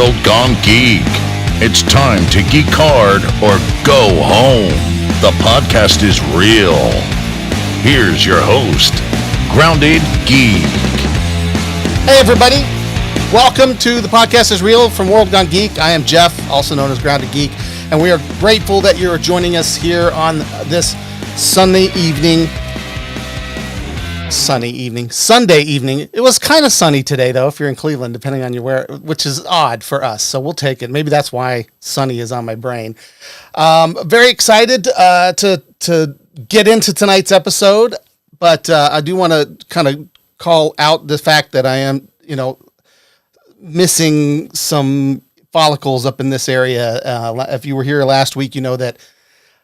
World Gone Geek. It's time to geek hard or go home. The podcast is real. Here's your host, Grounded Geek. Hey everybody, welcome to the podcast is real from World Gone Geek. I am Jeff, also known as Grounded Geek, and we are grateful that you're joining us here on this Sunday evening. It was kind of sunny today, though, if you're in Cleveland, depending on where, which is odd for us. So we'll take it. Maybe that's why sunny is on my brain. Very excited to get into tonight's episode, but I do want to kind of call out the fact that I am, missing some follicles up in this area. If you were here last week, you know that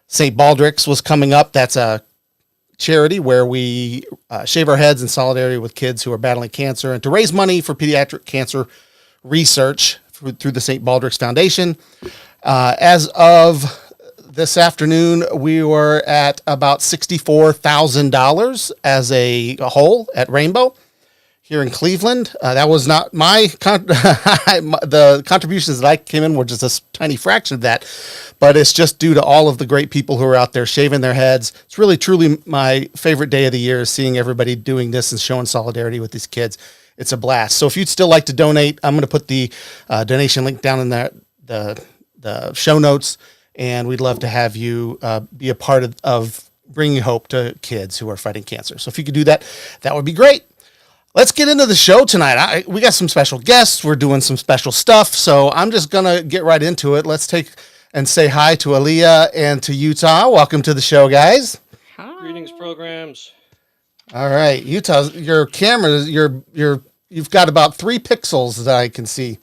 St. Baldrick's was coming up. That's a charity where we shave our heads in solidarity with kids who are battling cancer and to raise money for pediatric cancer research through the St. Baldrick's Foundation. As of this afternoon, we were at about $64,000 as a whole at Rainbow here in Cleveland. That was not my the contributions that I came in were just a tiny fraction of that, but it's just due to all of the great people who are out there shaving their heads. It's really, truly my favorite day of the year is seeing everybody doing this and showing solidarity with these kids. It's a blast. So if you'd still like to donate, I'm going to put the donation link down in the show notes, and we'd love to have you be a part of bringing hope to kids who are fighting cancer. So if you could do that, that would be great. Let's get into the show tonight. We got some special guests. We're doing some special stuff. So I'm just going to get right into it. Let's take and say hi to Aaliyah and to Utah. Welcome to the show, guys. Hi. Greetings, programs. All right. Utah, your camera, you've got about 3 pixels that I can see.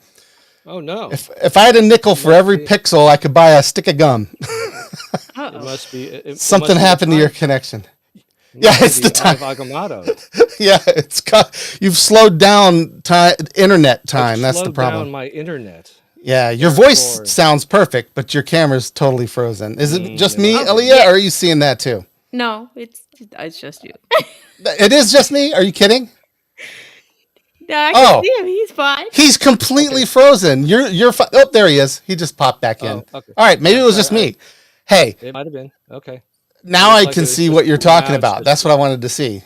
Oh, no. If I had a nickel for every pixel, I could buy a stick of gum. It must be. Something happened to your connection. Yeah, it's the time. Yeah, you've slowed down internet time. That's the problem. Slowed down my internet. Yeah, your voice sounds perfect, but your camera's totally frozen. Is it just me, Aaliyah, or are you seeing that too? No, it's just you. It is just me? Are you kidding? No, I can see him. He's fine. He's completely frozen. You're fine. Oh, there he is. He just popped back in. Okay. All right, maybe it was just me. Hey. It might have been. Okay. Now I can see what you're talking about. That's what I wanted to see.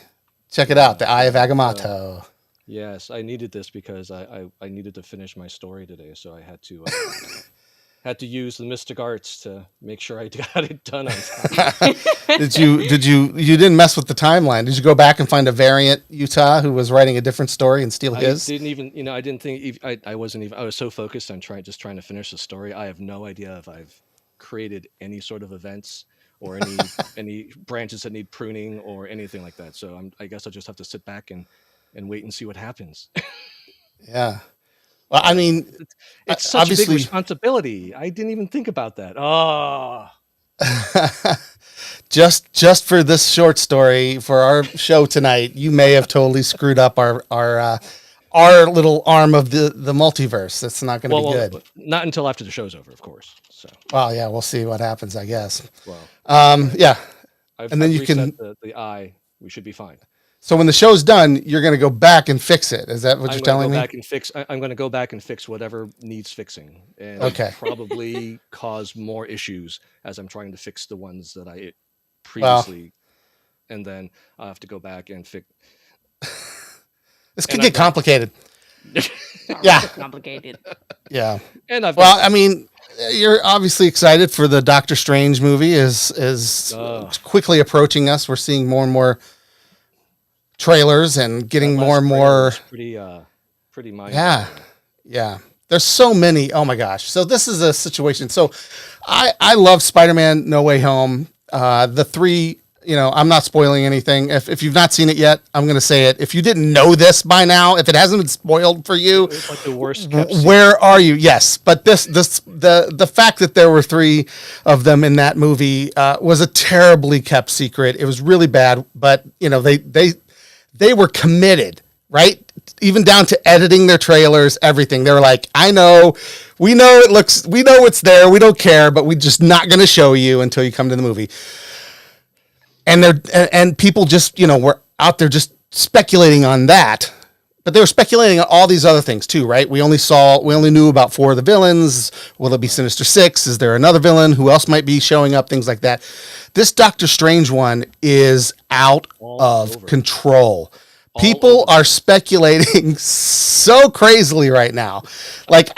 Check it out. The Eye of Agamotto. Yes, I needed this because I needed to finish my story today, so I had to use the mystic arts to make sure I got it done on time. You didn't mess with the timeline? Did you go back and find a variant Utah who was writing a different story and steal his? I didn't even, I didn't think I was so focused on trying to finish the story. I have no idea if I've created any sort of events or any branches that need pruning or anything like that. So I guess I'll just have to sit back and wait and see what happens. Yeah. Well, I mean, it's such a big responsibility. I didn't even think about that. Oh. just for this short story for our show tonight, you may have totally screwed up our little arm of the multiverse. That's not going to be good. Not until after the show's over, of course. So. Well, yeah, we'll see what happens, I guess. Well, yeah. And then you can the eye. We should be fine. So when the show's done, you're going to go back and fix it. Is that what you're telling me? I'm going to go back and fix whatever needs fixing, and probably cause more issues as I'm trying to fix the ones that I previously, and then I'll have to go back and fix. This could get complicated. Yeah, complicated. Yeah, I mean, you're obviously excited for the Doctor Strange movie. Is quickly approaching us. We're seeing more and more trailers and getting more and more. Pretty mind. Yeah. There's so many. Oh my gosh. So this is a situation. So I love Spider-Man: No Way Home. The 3. I'm not spoiling anything. If you've not seen it yet, I'm going to say it. If you didn't know this by now, if it hasn't been spoiled for you, it's like the worst. Where are you? Yes, but the fact that there were 3 of them in that movie was a terribly kept secret. It was really bad, but they were committed, right? Even down to editing their trailers, everything. They were like, we know it's there. We don't care, but we're just not going to show you until you come to the movie. And people just, were out there just speculating on that. But they were speculating on all these other things too, right? We only knew about 4 of the villains. Will it be Sinister Six? Is there another villain? Who else might be showing up? Things like that. This Doctor Strange one is out of control. People are speculating so crazily right now. Like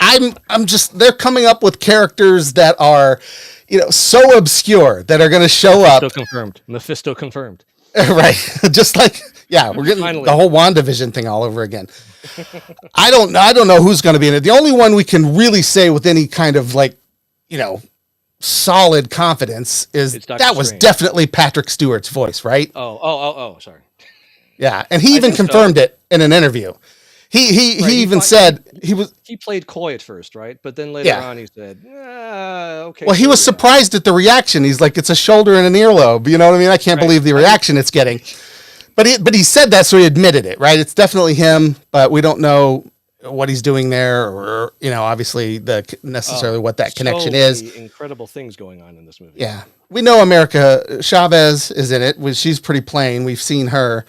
they're coming up with characters that are, so obscure that are going to show up. Mephisto confirmed. Right. Just like, we're getting the whole WandaVision thing all over again. I don't know who's going to be in it. The only one we can really say with any kind of solid confidence is that was definitely Patrick Stewart's voice, right? Oh, sorry. Yeah, and he even confirmed it in an interview. He even said he played coy at first, right? But then later on he said, okay. Well, he was surprised at the reaction. He's like, it's a shoulder and an earlobe. You know what I mean? I can't believe the reaction it's getting. But he said that, so he admitted it, right? It's definitely him, but we don't know what he's doing there, or obviously necessarily what that connection is. Incredible things going on in this movie. Yeah, we know America Chavez is in it. She's pretty plain. We've seen her.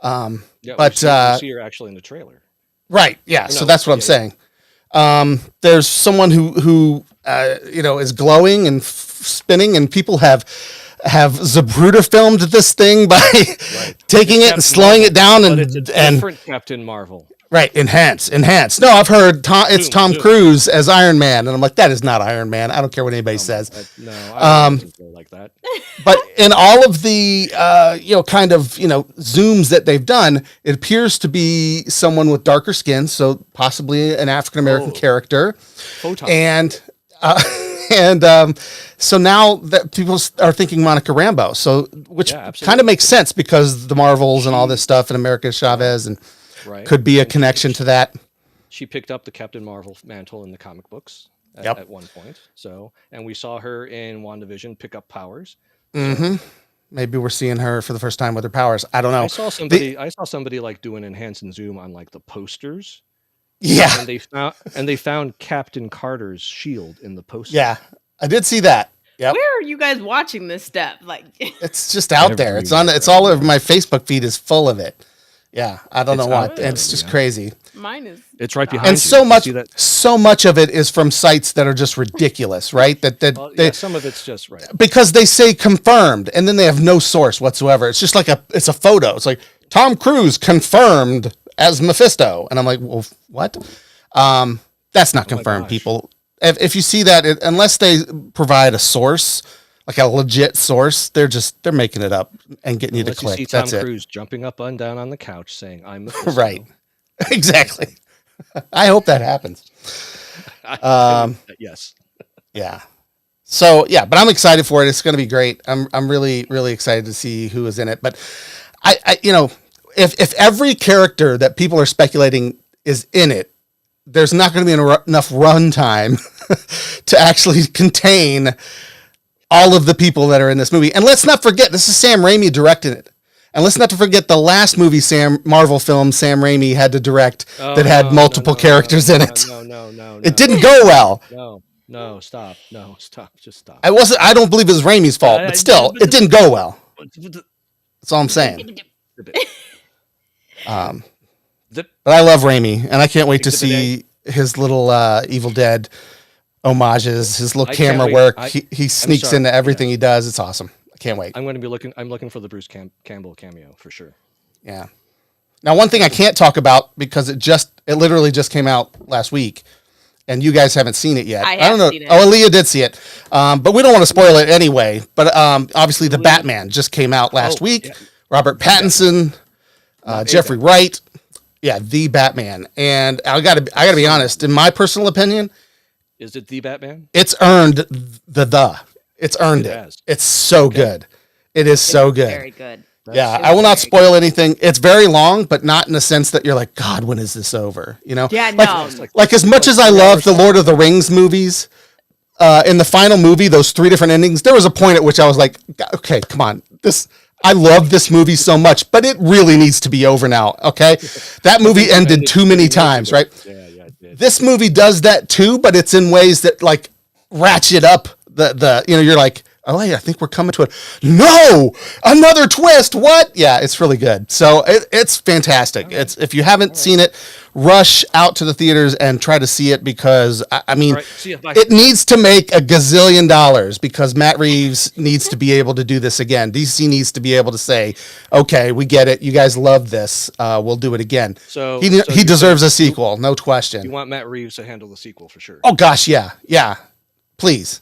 But we see her actually in the trailer. Right. Yeah. So that's what I'm saying. There's someone who is glowing and spinning, and people have Zapruder filmed this thing by taking it and slowing it down, and different Captain Marvel. Right, enhance. No, I've heard it's Tom Cruise as Iron Man, and I'm like, that is not Iron Man. I don't care what anybody says. I don't like that. But in all of the zooms that they've done, it appears to be someone with darker skin, so possibly an African American character. Photon. And so now that people are thinking Monica Rambeau, which kind of makes sense because the Marvels and all this stuff, and America Chavez and. Right. Could be a connection to that. She picked up the Captain Marvel mantle in the comic books at one point. So, and we saw her in WandaVision pick up powers. Mm-hmm. Maybe we're seeing her for the first time with her powers. I don't know. I saw somebody like doing enhance and zoom on like the posters. Yeah. And they found Captain Carter's shield in the poster. Yeah. I did see that. Yep. Where are you guys watching this stuff? Like, it's just out there. It's all over my Facebook feed is full of it. Yeah, I don't know why. It's just crazy. Mine is. It's right behind. And so much of it is from sites that are just ridiculous, right? Some of it's just right because they say confirmed, and then they have no source whatsoever. It's just like it's a photo. It's like Tom Cruise confirmed as Mephisto, and I'm like, well, what? That's not confirmed, people. If you see that, unless they provide a source. Like a legit source, they're making it up and getting you to click. You see Tom Cruise jumping up and down on the couch saying, "I'm Mephisto." Right, exactly. I hope that happens. Yes. Yeah. So but I'm excited for it. It's going to be great. I'm really really excited to see who is in it. But I if every character that people are speculating is in it, there's not going to be enough runtime to actually contain all of the people that are in this movie. And let's not forget, this is Sam Raimi directing it. And let's not forget the last movie Marvel film Sam Raimi had to direct that had multiple characters in it. No. It didn't go well. No, stop. No, stop. Just stop. I don't believe it was Raimi's fault, but still, it didn't go well. That's all I'm saying. But I love Raimi, and I can't wait to see his little Evil Dead homages, his little camera work. He sneaks into everything he does. It's awesome. I can't wait. I'm looking for the Bruce Campbell cameo for sure. Yeah. Now, one thing I can't talk about because it literally just came out last week, and you guys haven't seen it yet. I don't know. Oh, Aaliyah did see it, but we don't want to spoil it anyway. But obviously, the Batman just came out last week. Yeah. Robert Pattinson, Jeffrey Wright. Yeah, the Batman, and I gotta be honest. In my personal opinion. Is it the Batman? It's earned It's earned it. It's so good. It is so good. Very good. I will not spoil anything. It's very long, but not in the sense that you're like, God, when is this over? Yeah, no. Like as much as I love the Lord of the Rings movies, in the final movie, those 3 different endings, there was a point at which I was like, okay, come on. I love this movie so much, but it really needs to be over now. Okay. That movie ended too many times, right? Yeah, it did. This movie does that too, but it's in ways that like ratchet up the you're like, oh, hey, I think we're coming to it. No, another twist. What? Yeah, it's really good. So it's fantastic. Right. It's if you haven't seen it, rush out to the theaters and try to see it because I mean, Right. See ya. Bye. it needs to make $1 gazillion because Matt Reeves needs to be able to do this again. DC needs to be able to say, okay, we get it. You guys love this. We'll do it again. So He deserves a sequel, no question. You want Matt Reeves to handle the sequel for sure. Oh gosh, yeah, please,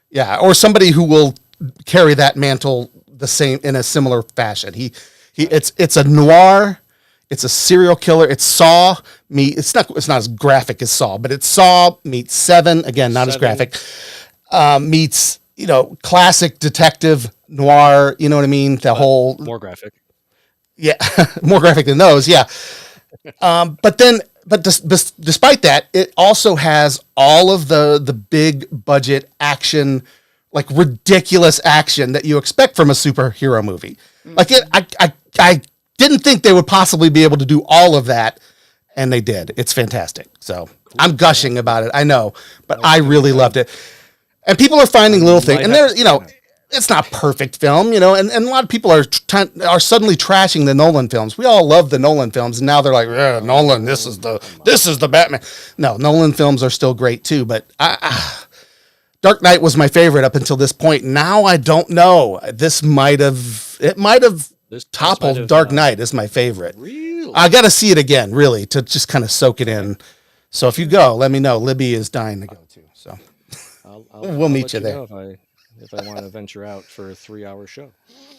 yeah, or somebody who will carry that mantle the same in a similar fashion. It's a noir, it's a serial killer. It's Saw it's not as graphic as Saw, but it's Saw meets Seven, again, not as graphic, meets classic detective noir. You know what I mean? The whole More graphic. yeah, more graphic than those, yeah. But despite that, it also has all of the big budget action, like ridiculous action that you expect from a superhero movie. Like I didn't think they would possibly be able to do all of that, and they did. It's fantastic. So I'm gushing about it. I know, but I really loved it. And people are finding little things, and there's it's not perfect film, and a lot of people are suddenly trashing the Nolan films. We all love the Nolan films, and now they're like, Nolan, this is the Batman. No, Nolan films are still great too, but Dark Knight was my favorite up until this point. Now I don't know. This might have toppled Dark Knight as my favorite. Really? I got to see it again, really, to just kind of soak it in. So if you go, let me know. Libby is dying to go too. So we'll meet you there. If I want to venture out for a 3-hour show.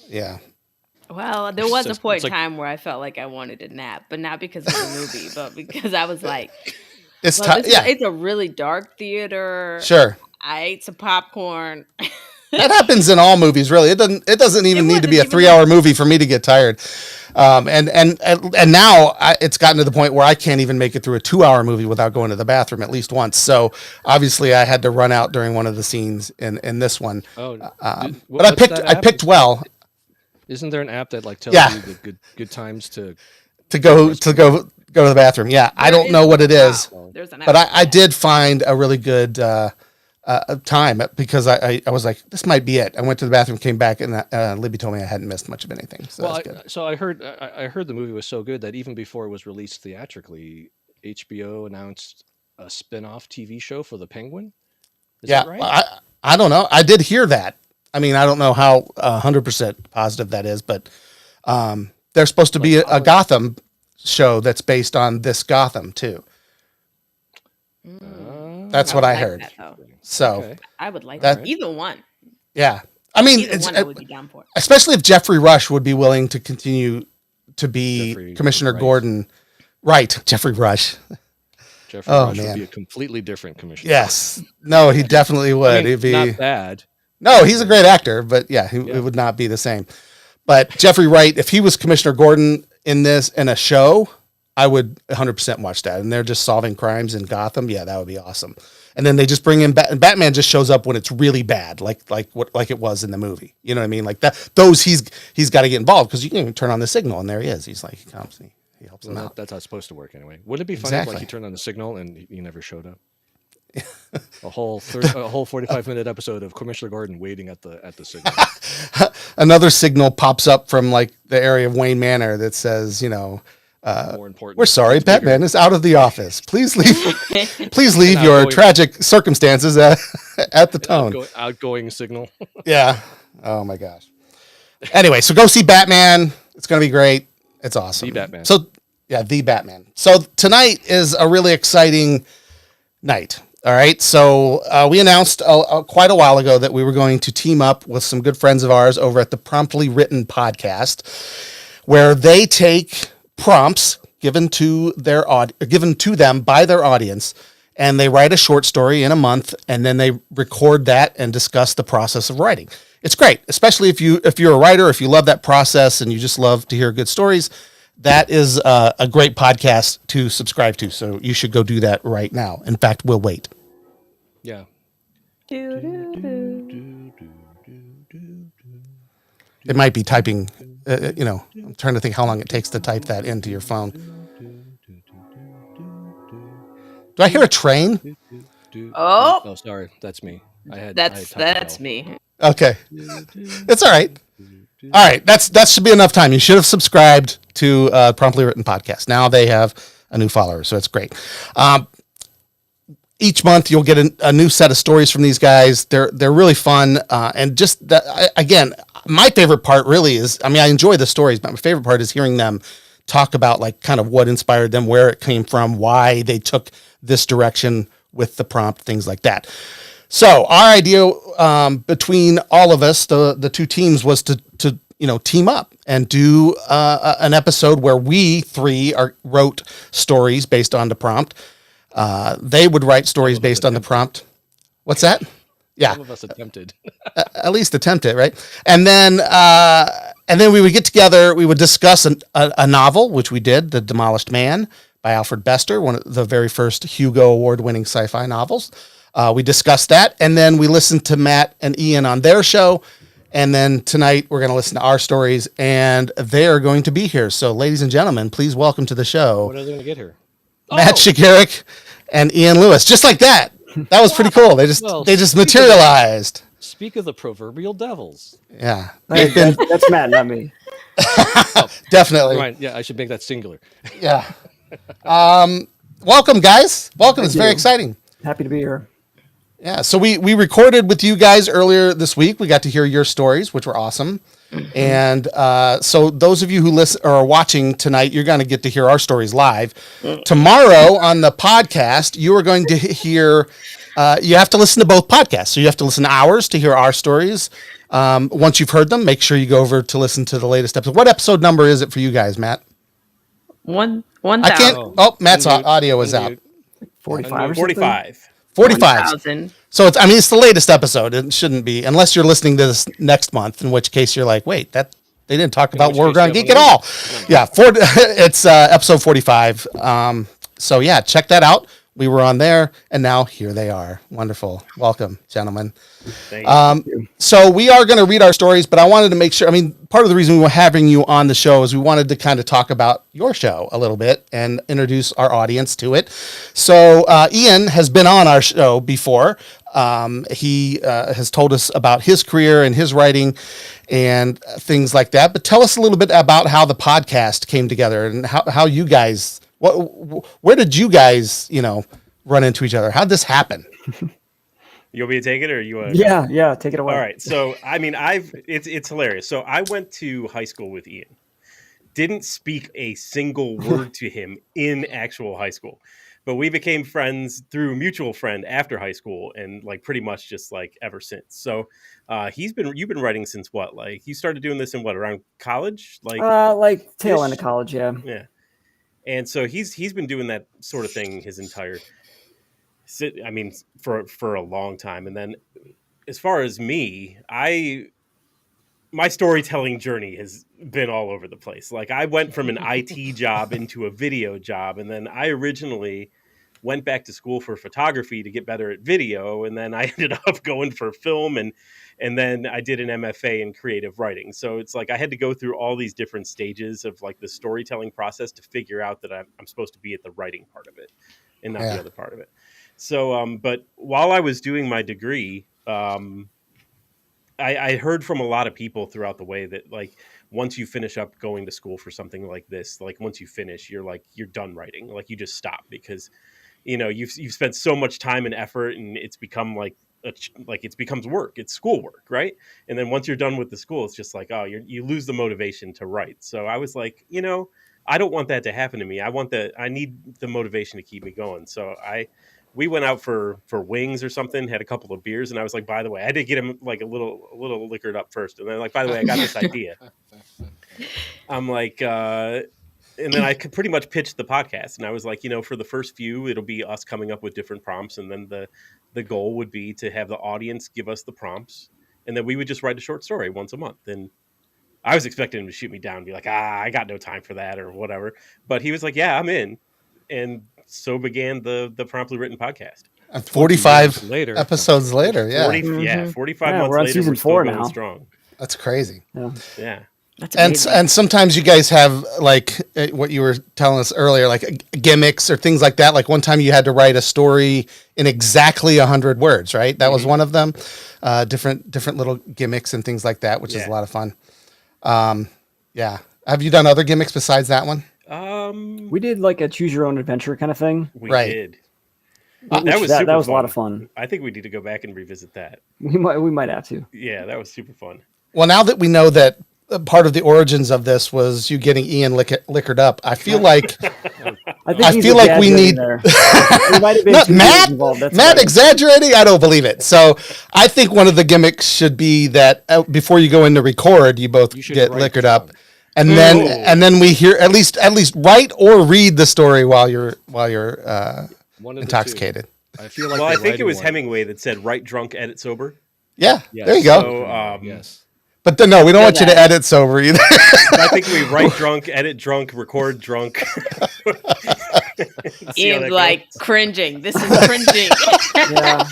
Yeah. Well, there was a point in time where I felt like I wanted a nap, but not because of the movie, but because I was like, it's a really dark theater. Sure. I ate some popcorn. That happens in all movies, really. It doesn't even need to be a 3-hour movie for me to get tired. And now it's gotten to the point where I can't even make it through a 2-hour movie without going to the bathroom at least once. So obviously I had to run out during one of the scenes in this one. But I picked well. Isn't there an app that tells you the good times to go to the bathroom? Yeah, I don't know what it is, but I did find a really good time because I was like, this might be it. I went to the bathroom, came back, and Libby told me I hadn't missed much of anything. So I heard the movie was so good that even before it was released theatrically, HBO announced a spin-off TV show for the Penguin. Is that right? I don't know. I did hear that. I mean, I don't know how 100% positive that is, but there's supposed to be a Gotham show that's based on this Gotham too. That's what I heard. So I would like that. Either one. Yeah. I mean, I would be down for it. Especially if Jeffrey Rush would be willing to continue to be Commissioner Gordon. Right. Jeffrey Rush. Jeffrey Rush would be a completely different commissioner. Yes. No, he definitely would. I mean, he'd be not bad. No, he's a great actor, but it would not be the same. But Jeffrey Wright, if he was Commissioner Gordon in a show, I would 100% watch that. And they're just solving crimes in Gotham. Yeah, that would be awesome. And then they just bring in Batman just shows up when it's really bad, like it was in the movie. You know what I mean? Like that. Those he's got to get involved because you can even turn on the signal and there he is. He's like, he comes, he helps them out. That's how it's supposed to work anyway. Wouldn't it be funny if he turned on the signal and he never showed up? a whole 45-minute episode of Commissioner Gordon waiting at the signal. Another signal pops up from like the area of Wayne Manor that says, more important. We're sorry, Batman is out of the office. Please leave your tragic circumstances at the tone. Outgoing signal. Yeah. Oh my gosh. Anyway, so go see Batman. It's going to be great. It's awesome. The Batman. So yeah, the Batman. So tonight is a really exciting night. All right. So we announced quite a while ago that we were going to team up with some good friends of ours over at the Promptly Written podcast, where they take prompts given to them by their audience, and they write a short story in a month, and then they record that and discuss the process of writing. It's great, especially if you're a writer, if you love that process and you just love to hear good stories. That is a great podcast to subscribe to, so you should go do that right now. In fact, we'll wait. Yeah. It might be typing, I'm trying to think how long it takes to type that into your phone. Do I hear a train? Oh. Oh, sorry. That's me. That's me. Okay. It's all right. All right. That should be enough time. You should have subscribed to Promptly Written Podcast. Now they have a new follower, so it's great. Each month you'll get a new set of stories from these guys. They're really fun. And just that, again, my favorite part really is, I mean, I enjoy the stories, but my favorite part is hearing them talk about like kind of what inspired them, where it came from, why they took this direction with the prompt, things like that. So our idea between all of us, the two teams, was to team up and do an episode where we three wrote stories based on the prompt. They would write stories based on the prompt. What's that? Yeah. Some of us attempted. At least attempt it, right? And then we would get together. We would discuss a novel, which we did, The Demolished Man by Alfred Bester, one of the very first Hugo Award-winning sci-fi novels. We discussed that, and then we listened to Matt and Ian on their show. And then tonight we're going to listen to our stories, and they're going to be here. So, ladies and gentlemen, please welcome to the show. When are they going to get here? Matt Shigerick and Ian Lewis, just like that. That was pretty cool. They just materialized. Speak of the proverbial devils. Yeah, that's Matt, not me. Definitely. Right. Yeah, I should make that singular. Yeah. Welcome, guys. Welcome. It's very exciting. Happy to be here. Yeah. So we recorded with you guys earlier this week. We got to hear your stories, which were awesome. And so those of you who listen or are watching tonight, you're going to get to hear our stories live. Tomorrow on the podcast, you are going to hear. You have to listen to both podcasts. So you have to listen to ours to hear our stories. Once you've heard them, make sure you go over to listen to the latest episode. What episode number is it for you guys, Matt? 1,000. I can't. Oh, Matt's audio is out. 45. 45. 45. So it's the latest episode. It shouldn't be, unless you're listening to this next month, in which case you're like, wait, that they didn't talk about War Ground Geek at all. Yeah, it's episode 45. So yeah, check that out. We were on there, and now here they are. Wonderful. Welcome, gentlemen. Thank you. So we are going to read our stories, but I wanted to make sure, part of the reason we were having you on the show is we wanted to kind of talk about your show a little bit and introduce our audience to it. So Ian has been on our show before. He has told us about his career and his writing and things like that. But tell us a little bit about how the podcast came together and how you guys, where did you guys, run into each other? How'd this happen? You want me to take it, or you want? Yeah, take it away. All right. So, it's hilarious. So I went to high school with Ian. Didn't speak a single word to him in actual high school, but we became friends through a mutual friend after high school, and pretty much just ever since. So, you've been writing since what? You started doing this in what, around college? Tail end of college, yeah. Yeah. And so he's been doing that sort of thing his entire, for a long time. And then as far as me, my storytelling journey has been all over the place. I went from an IT job into a video job. And then I originally went back to school for photography to get better at video. And then I ended up going for film, and then I did an MFA in creative writing. So it's I had to go through all these different stages of the storytelling process to figure out that I'm supposed to be at the writing part of it and not the other part of it. So, but while I was doing my degree, I heard from a lot of people throughout the way that once you finish up going to school for something like this, once you finish, you're done writing. You just stop because, you've spent so much time and effort, and it's become it becomes work. It's schoolwork, right? And then once you're done with the school, it's just you lose the motivation to write. So I was I don't want that to happen to me. I need the motivation to keep me going. So we went out for wings or something, had a couple of beers, and I was by the way, I did get him a little liquored up first, and then by the way, I got this idea. I'm and then I could pretty much pitch the podcast, and I was for the first few, it'll be us coming up with different prompts, and then the goal would be to have the audience give us the prompts, and then we would just write a short story once a month. And I was expecting him to shoot me down and be I got no time for that or whatever. But he was yeah, I'm in. And so began the Promptly Written Podcast. 45 episodes later, yeah. 45 months we're on later, season we're 4 still going now. strong. That's crazy. Yeah. That's amazing. And sometimes you guys have like what you were telling us earlier, like gimmicks or things like that. Like one time you had to write a story in exactly 100 words, right? That was one of them. Different little gimmicks and things like that, which is a lot of fun. Yeah. Have you done other gimmicks besides that one? We did like a choose your own adventure kind of thing. We Right. did. That was a lot of fun. I think we need to go back and revisit that. We might have to. Yeah, that was super fun. Well, now that we know that part of the origins of this was you getting Ian liquored up, I feel like I feel like we need there. Might have been not two Matt. years involved, that's Matt right. exaggerating? I don't believe it. So I think one of the gimmicks should be that before you go in to record, you both You should get write liquored down. up, and then we hear at least write or read the story while you're One of the intoxicated. two. I feel like Well, I the think it writing was one- Hemingway that said "write drunk, edit sober." Yeah, Yes. there you go. So, yes. But no, we don't want you to edit sober either. I think we write drunk, edit drunk, record drunk. See how Ian's that like goes. cringing. This is cringing. Yeah.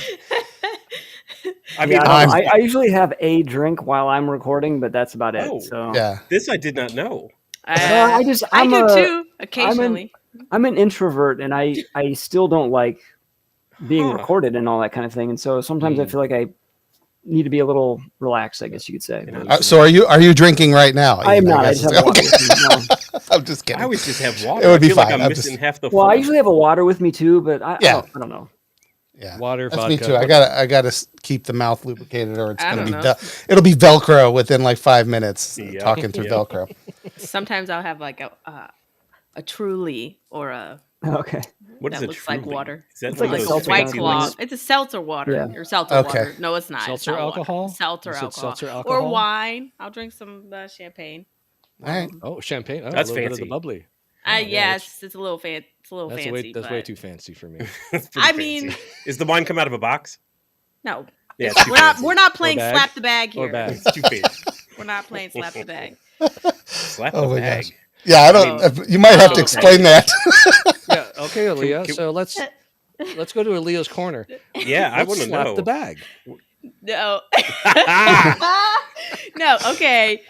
I mean, I usually have a drink while I'm recording, but that's about it. Oh. So Yeah. this I did not know. I do too occasionally. I'm an introvert, and I still don't like being Huh. recorded and all that kind of thing. And so sometimes I feel like I need to be a little relaxed, I guess you could say. So are you drinking right now? I am Ian, not. I guess just is- have water with me. No. I'm just kidding. I always just have water. It would be I feel fine. Like I'm I'm missing just- half the. Well, I fun. usually have a water with me too, but I don't know. Yeah, Water, that's vodka. me too. I gotta keep the mouth lubricated, or it's I gonna be don't know. it'll be Velcro within like 5 minutes. Yeah. Talking through Yeah. Velcro. Sometimes I'll have like a Truly or a Okay. What is that it? looks like water. Is that It's one like of a those seltzer White fancy Claw. ones? It's a seltzer water. Yeah. Or seltzer Okay. water. No, it's not. It's Seltzer not water. alcohol? Seltzer You said alcohol. seltzer Or alcohol? wine. I'll drink some champagne. All right. Oh, champagne. Oh, That's a little bit of fancy. the bubbly. Yes, it's a little It's a little That's fancy. way but too fancy for me. It's pretty I fancy. mean- is the wine come out of a box? no, Yeah, it's too we're not. fancy. We're not playing bag. slap the bag Or here. bag. It's too fancy. We're not playing slap the bag. Slap Oh the my bag. gosh. Yeah, I don't. You might have to explain that. Yeah. Okay, Aaliyah. can- So let's go to Aaliyah's corner. Yeah, I Let's want to slap know. the bag. No. No. Okay.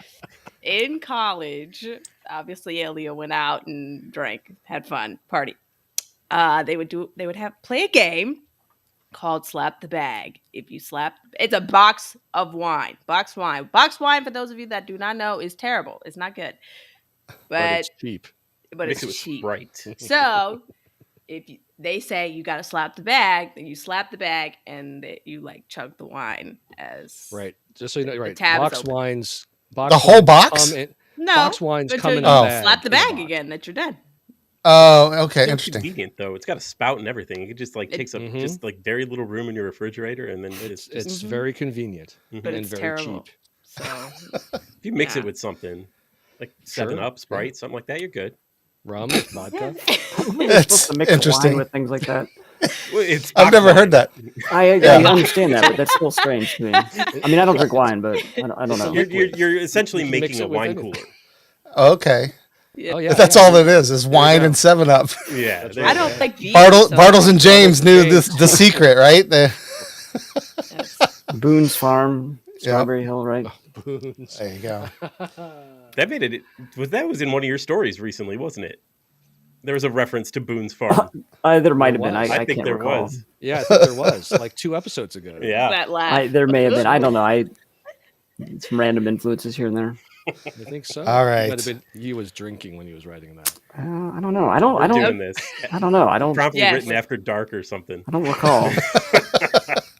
In college, obviously, Elia went out and drank, had fun, party. They would play a game called Slap the Bag. If you slap, it's a box of wine. Box wine. Box wine, for those of you that do not know, is terrible. It's not good. But it's cheap. But Mix it it's with cheap. Sprite. So they say you got to slap the bag, then you slap the bag and you like chug the wine as Right. Just so you know, right. tab is Box open. wines. The whole box? No, Box wines until come in you a bag. slap the in a bag box. again. That you're done. Oh, okay, So interesting. convenient though. It's got a spout and everything. It just like takes up Mhm. just like very little room in your refrigerator, and then It's very convenient But and it's very terrible. cheap. So if you mix yeah. it with something like 7 Sure. Up, Sprite, something like that, you're good. Rum, vodka. You're supposed to mix interesting. wine with things like that. Well, it's I've box never wine. heard that. I Yeah. understand that, but that's still strange to me. I mean, I don't drink wine, but I don't know. You're essentially You can mix making a it with wine anything. cooler. Okay, yeah. Oh yeah. that's yeah. all it is wine and 7-Up. Yeah, That's there I you don't go. think these Bartles and James knew James. the secret, right? Boone's Farm, Yeah. Strawberry Hill, right? Boons. There you go. That made it. That was in one of your stories recently, wasn't it? There was a reference to Boone's Farm. There might have been. was. I I think can't there recall. was. Yeah, I think there was like 2 episodes ago. Yeah. that laugh. There may have been. I don't know. Some random influences here and there. I think so. All right. Might have been he was drinking when he was writing that. I don't know. I don't. We're I doing don't. this. I don't know. I don't. Promptly Yes. written after dark or something. I don't recall.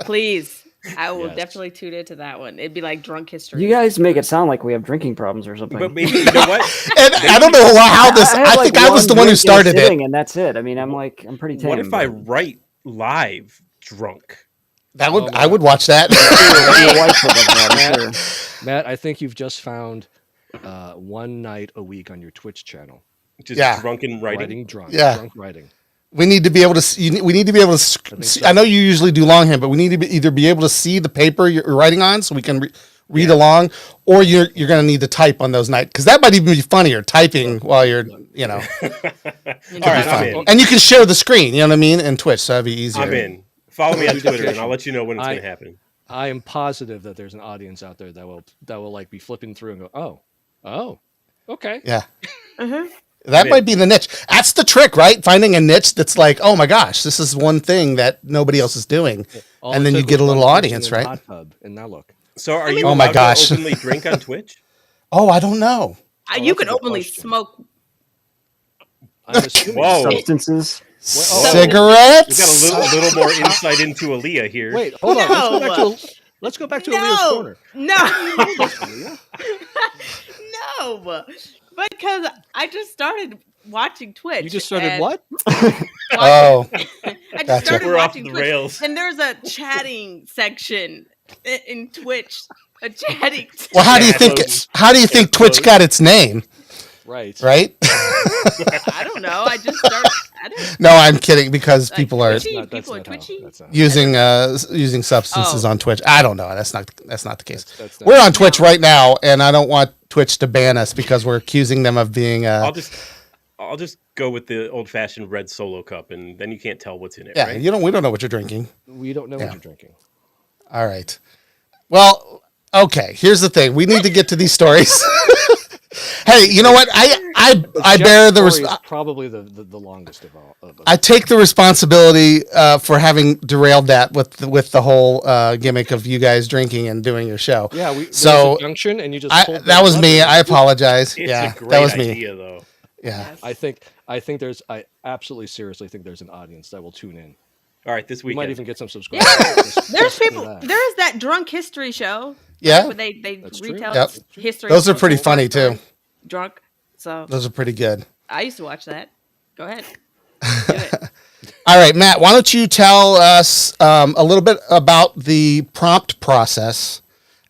Please, I will Yes. definitely tune into that one. It'd be like drunk history. You guys make it sound like we have drinking problems or something. But maybe you know what? And I don't know how this. have, I like, think I was the one who drink in a started it. sitting, and that's it. I mean, I'm pretty tame. What if I but- write live drunk? That would Oh, I would watch that. Your wife would love that, I'm sure. Matt, I think you've just found one night a week on your Twitch channel. Just Yeah. drunken writing. Writing drunk. Yeah. Drunk writing. We need to be able to. We need to be able to. think See, so. I know you usually do longhand, but we need to either be able to see the paper you're writing on, so we can read along, or you're going to need to type on those nights because that might even be funnier typing while you're All right, I'm in. and you can share the screen. You know what I mean? And Twitch, so that'd be easier. I'm in. Follow me on Twitter, and I'll let you know when it's I- going to happen. I am positive that there's an audience out there that will like be flipping through and go, oh, Oh, okay. Yeah. Uh-huh. That I'm might in. be the niche. That's the trick, right? Finding a niche that's like, oh my gosh, this is one thing that nobody else is doing. All And it then you took get a was little one pitching audience, in the right? hot tub, and now look. So are I mean- you Oh my allowed gosh. to openly drink on Twitch? Oh, I don't know. Oh, You that's a can good openly question. smoke. I'm assuming. Whoa. Substances. Oh. Cigarettes? We got a little more insight into Aaliyah here. Wait, hold on. No. Let's go back to Aaliyah's No, corner. no, Aaliyah? no, because I just started watching Twitch. You just started and what? Oh, I just Gotcha. started We're off watching the Twitch, rails. and there's a chatting section in Twitch. A chatting. well, how do you Yeah, think? close. How do you think Twitch close. got its name? Right. Right? I don't know. I just started. I don't. No, I'm kidding because Like, people are Twitchy? People are not how- twitchy? that's not- using substances Oh. on Twitch. I don't know. That's not the case. that's We're not- on Twitch right now, and I don't want Twitch to ban us because we're accusing them of being. I'll just go with the old fashioned red Solo cup, and then you can't tell what's in it, Yeah, right? we don't know what you're drinking. We don't know Yeah. what you're drinking. All right. Well, okay. Here's the thing. We need to get to these stories. Hey, you know what? I bear the Story is probably the longest of all. I take the responsibility for having derailed that with the whole gimmick of you guys drinking and doing your show. yeah, there was So a junction, and you just pulled that was me. lever. I apologize. It's Yeah, a great that was me. idea, though. Yeah. I think I absolutely seriously think there's an audience that will tune in. All right, this We weekend. might even get some subscribers. Yeah, Just there's for people. that. There's that drunk history show. Yeah. where they That's true. retell Yep. history. Those are of pretty the funny, story. too. Drunk. So Those are pretty good. I used to watch that. Go ahead. Do it. All right, Matt, why don't you tell us a little bit about the prompt process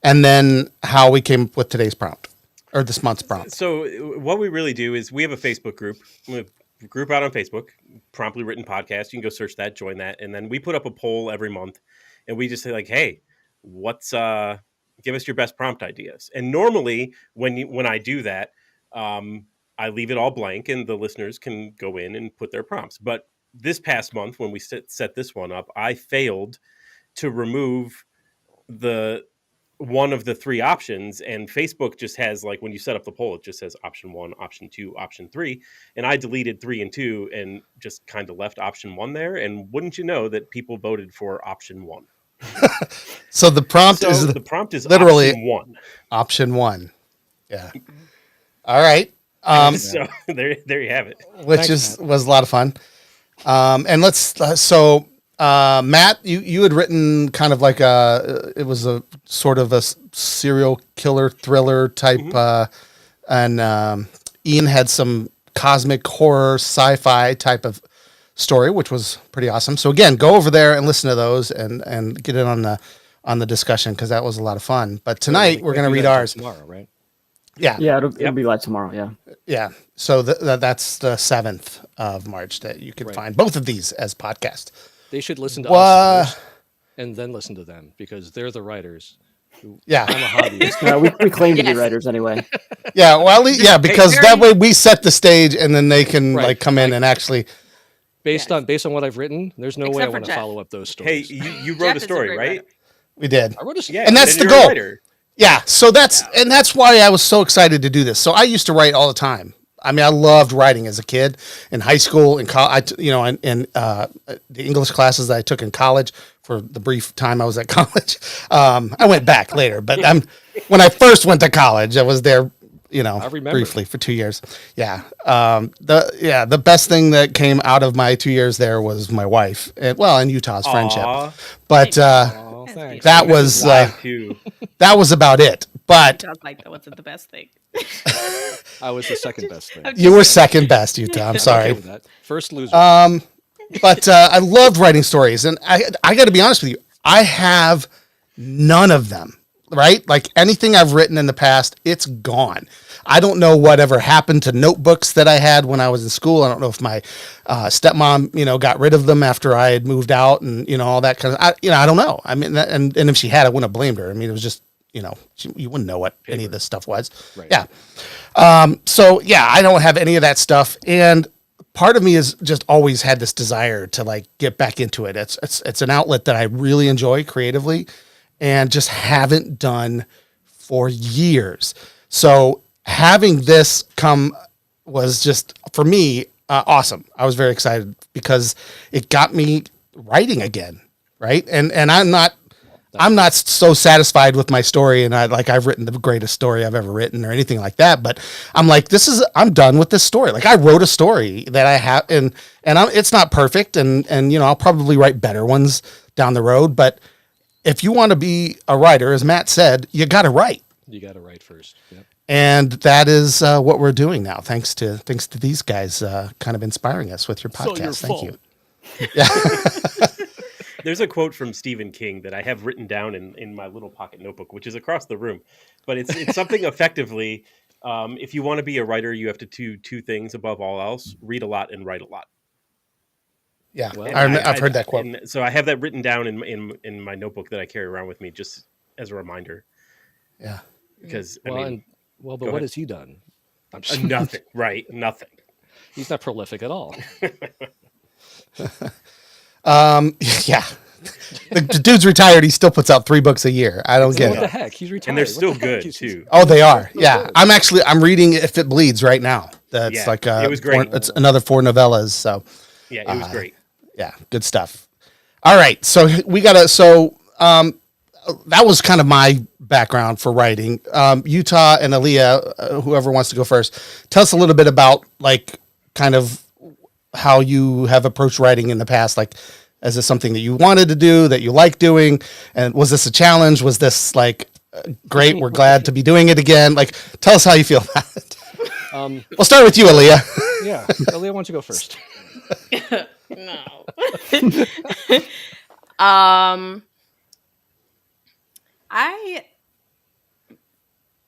and then how we came up with today's prompt or this month's prompt. So what we really do is we have a Facebook group. We have a group out on Facebook, Promptly Written Podcast. You can go search that, join that, and then we put up a poll every month, and we just say like, "Hey, what's give us your best prompt ideas." And normally when I do that, I leave it all blank, and the listeners can go in and put their prompts. But this past month, when we set this one up, I failed to remove the one of the three options, and Facebook just has, like, when you set up the poll, it just says option 1, option 2, option 3, and I deleted 3 and 2 and just kind of left option 1 there, and wouldn't you know that people voted for option 1. So the prompt So is the prompt is literally option 1. option 1. Yeah. All right. So there you have it. Which Thanks, was a lot of fun. And let's Matt, you had written kind of like it was a sort of a serial killer thriller type, and Ian had some cosmic horror sci-fi type of story, which was pretty awesome. So again, go over there and listen to those and get in on the discussion because that was a lot of fun. But tonight we're going to read ours. tomorrow, right? Yeah, Yeah, it'll be live tomorrow. Yeah. yeah. So that's the 7th of March that you can Right. find both of these as podcast. They should listen to What? us first and then listen to them because they're the writers. Yeah. I'm a hobbyist. No, we claim to be Yes. writers anyway. Yeah, well, because very- that way we set the stage, and then they can Right. like come in and actually. Based Yes. on what I've written, there's no way I Except for want to Jeff. follow up those Hey, stories. you Jeff wrote a is a story, great right? writer. We did, I wrote a Yeah, And that's the you're a goal. writer. yeah. So that's why I was so excited to do this. So I used to write all the time. I mean, I loved writing as a kid in high school and college. In the English classes that I took in college for the brief time I was at college. I went back later, but when I first went to college, I was there. remember. Briefly for 2 years. Yeah. The best thing that came out of my 2 years there was my wife and Utah's friendship. Aw, But Oh, thanks. that was live too. that was about it. But Sounds like that wasn't the best thing. I was the second best thing. you were second best, Utah. I'm Okay sorry. with that. First loser. But I loved writing stories, and I got to be honest with you, I have none of them. Right, like anything I've written in the past, it's gone. I don't know whatever happened to notebooks that I had when I was in school. I don't know if my stepmom, got rid of them after I had moved out, and all that kind of. I don't know. I mean, and if she had, I wouldn't have blamed her. I mean, it was just you wouldn't know what any of this stuff was. Right. Yeah. So yeah, I don't have any of that stuff, and part of me has just always had this desire to like get back into it. It's an outlet that I really enjoy creatively, and just haven't done for years. So having this come was just, for me, awesome. I was very excited because it got me writing again. Right. And I'm not so satisfied with my story, and I've written the greatest story I've ever written or anything like that. But I'm like, I'm done with this story. Like, I wrote a story that I have, and it's not perfect, and I'll probably write better ones down the road. But if you want to be a writer, as Matt said, you got to write. You got to write first. Yep. And that is what we're doing now, thanks to these guys kind of inspiring us with your podcast. Thank you. Yeah. There's a quote from Stephen King that I have written down in my little pocket notebook, which is across the room, but it's something effectively. If you want to be a writer, you have to do two things above all else: read a lot and write a lot. Yeah, well, I've heard that quote. So I have that written down in my notebook that I carry around with me just as a reminder. Yeah, because but what has he done? Nothing. Right, nothing. He's not prolific at all. Yeah. The dude's retired. He still puts out 3 books a year. I don't get it. What the heck? He's retired. And they're still good too. Oh, they are. Yeah. I'm reading If It Bleeds right now. That's it was great. It's another 4 novellas. So yeah, it was great. Yeah. Good stuff. All right. So that was kind of my background for writing. Utah and Aaliyah, whoever wants to go first, tell us a little bit about kind of how you have approached writing in the past. Like, is this something that you wanted to do, that you like doing? And was this a challenge? Was this great? We're glad to be doing it again. Tell us how you feel about it. We'll start with you, Aaliyah. Yeah. Aaliyah, why don't you go first? No. I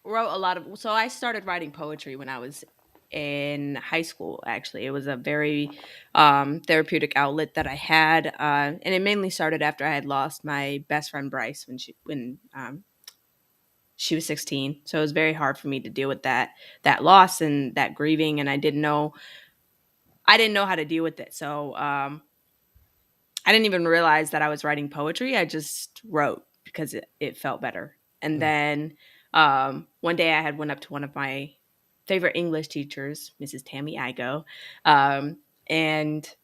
wrote a lot of, so I started writing poetry when I was in high school. Actually, it was a very therapeutic outlet that I had, and it mainly started after I had lost my best friend Bryce when she was 16. So it was very hard for me to deal with that loss and that grieving, and I didn't know how to deal with it. So I didn't even realize that I was writing poetry. I just wrote because it felt better. And then one day I had went up to one of my favorite English teachers, Mrs. Tammy Igo, and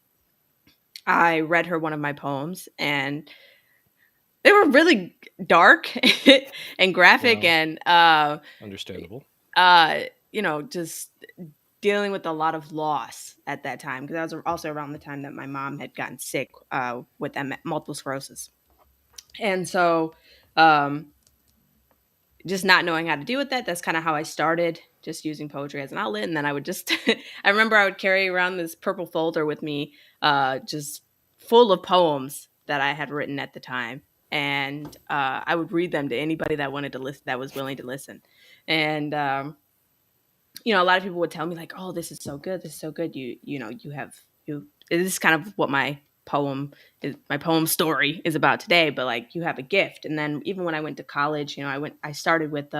I read her one of my poems, and they were really dark and graphic. Wow. And understandable. Just dealing with a lot of loss at that time, because that was also around the time that my mom had gotten sick with multiple sclerosis. And so just not knowing how to deal with that, that's kind of how I started, just using poetry as an outlet. And then I would just, I remember I would carry around this purple folder with me, just full of poems that I had written at the time. And I would read them to anybody that wanted to listen, that was willing to listen. And, a lot of people would tell me oh, this is so good. This is so good. This is kind of what my poem story is about today, but you have a gift. And then even when I went to college, I started with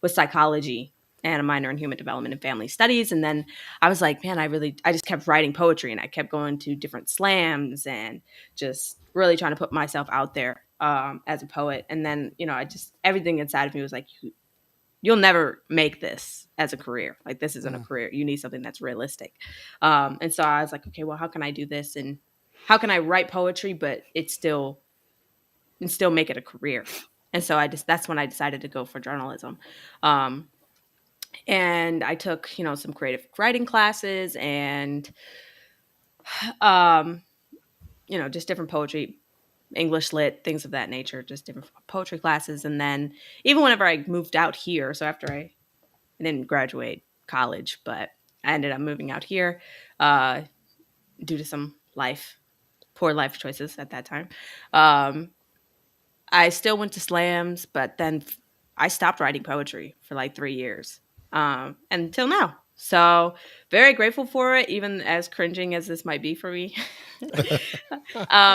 psychology and a minor in human development and family studies. And then I was like, man, I just kept writing poetry, and I kept going to different slams and just really trying to put myself out there as a poet. And then, everything inside of me was like, you'll never make this as a career. This isn't a career. You need something that's realistic. And so I was like, okay, well, how can I do this? And how can I write poetry, but still make it a career? And so that's when I decided to go for journalism. And I took, some creative writing classes and, just different poetry, English lit, things of that nature, just different poetry classes. And then even whenever I moved out here, so after I didn't graduate college, but I ended up moving out here due to some poor life choices at that time. I still went to slams, but then I stopped writing poetry for 3 years until now. So very grateful for it, even as cringing as this might be for me.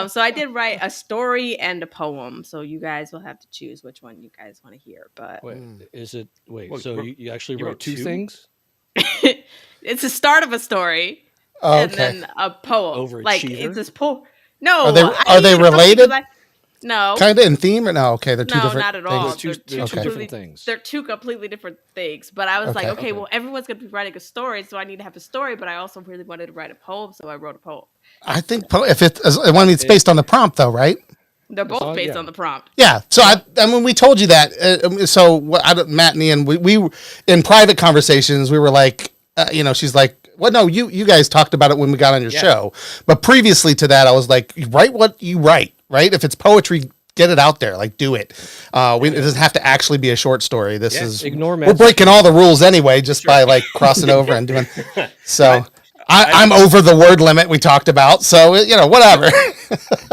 So I did write a story and a poem. So you guys will have to choose which one you guys want to hear. But so you actually wrote two things? It's the start of a story, and then a poem. Overachiever? It's this poem. No, are they related? No, Kind of in theme or no? Okay, they're two no, different not at all. things. They're two Okay. different things. They're two completely different things. But I was like, Okay. okay, well, everyone's gonna be writing a story, so I need to have a story. But I also really wanted to write a poem, so I wrote a poem. I think if it's based on the prompt though, right? They're both based yeah. on the prompt. Yeah. So I mean, we told you that. So Matt and Ian, we in private conversations, we were like, she's like, well, no, you guys talked about it when we got on your show, but previously to that, I was like, write what you write, right? If it's poetry, get it out there, like do it. It doesn't have to actually be a short story. This is we're breaking all the rules anyway, just by like crossing over and doing. So. I'm over the word limit we talked about, so whatever.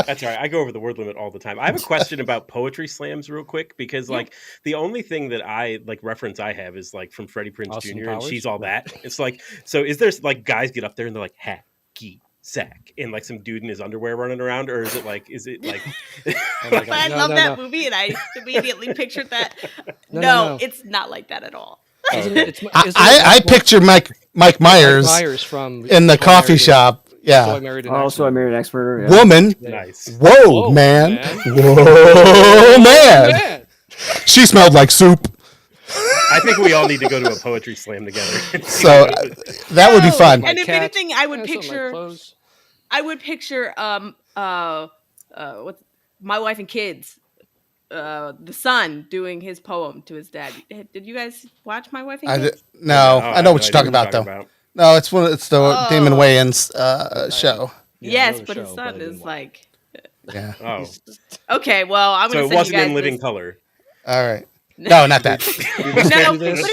That's all right. I go over the word limit all the time. I have a question about poetry slams real quick, because like the only thing that I like reference I have is like from Freddie Prinze Austin Jr. Powers? and She's All That. It's like, so is there like guys get up there and they're like hacky sack and like some dude in his underwear running around, or is it like Oh my God. I No, love no, that no. movie, and I immediately pictured that. No. It's not like that at all. I picture Mike Myers from in the coffee shop. So I Yeah, married an Also, I X-Men. married an ex-murderer. woman. nice? Whoa, man. Whoa, man. She smelled like soup. I think we all need to go to a poetry slam together. So that would be fun. And if cat. anything, I would Yeah, something like picture. clothes. I would picture what's My Wife and Kids, the son doing his poem to his dad. Did you guys watch My Wife and Kids? No, Oh, I know what you're talking about though. No, it's the Damon Wayans show. Yeah, I Yes, know the but his show, son I didn't is watch like, Yeah. Oh, okay, well, I'm so gonna it send wasn't you guys in living this. color. All right. No, not that. No, do this? but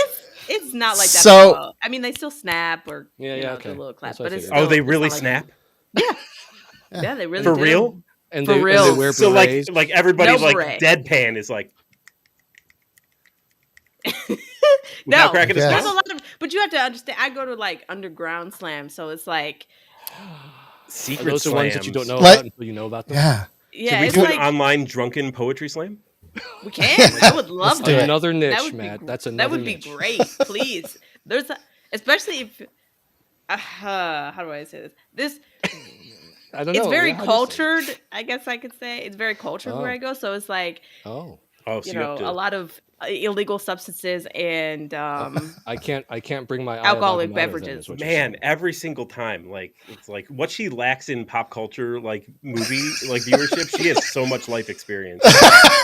it's not like that. So- at all. I mean, they still snap or Yeah, you know, okay. the little clap, That's what but I it's figured. Oh, still- they it's really not like- snap Yeah, they really for do. real. And For they, real. And they wear So berets. like everybody No like beret. deadpan is like No, cracking a Yeah. there's smile? a lot of, but you have to understand. I go to like underground slams, so it's like, Secret those are ones that you slams. don't know Like- about until you know about them. Yeah. yeah, Can we it's do like an online drunken poetry slam? we can. I would love do that. it. Another niche, That would be Matt. gr- That's that another would be niche. great. Please, especially if. How do I say this? This I don't know. it's very Yeah, how do you say it? cultured. I guess I could say it's very cultured where Oh. I go. So it's like Oh, Oh, so you you know have to. a lot of illegal substances and I can't bring my Alcoholic Iodine out of them, beverages. is what you're Man, saying. every single time, like it's like what she lacks in pop culture, like movie, like viewership. She has so much life experience.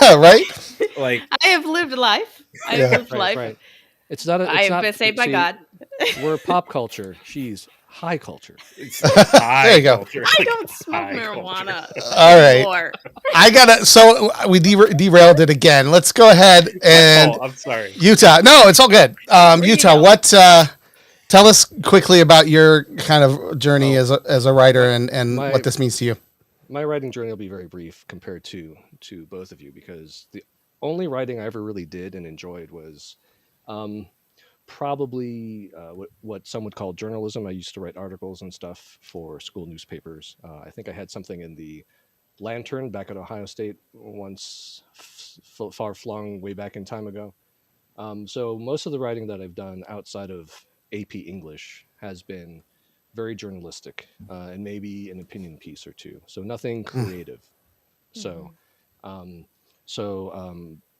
Right? Like I have lived life. I have lived Right, life. right. It's not. It's I have not, been saved by see, God. We're pop culture. She's high culture. it's high There you go. culture, I like, don't smoke high marijuana. culture. All right. anymore. I gotta. So we derailed it again. Let's go ahead and Oh, I'm sorry. Utah. No, it's all good. you Utah. go. What? Tell us quickly about your kind of journey as a writer and My- what this means to you. My writing journey will be very brief compared to both of you, because the only writing I ever really did and enjoyed was probably what some would call journalism. I used to write articles and stuff for school newspapers. I think I had something in the Lantern back at Ohio State once, far flung way back in time ago. So most of the writing that I've done outside of AP English has been very journalistic and maybe an opinion piece or two. So nothing creative. So,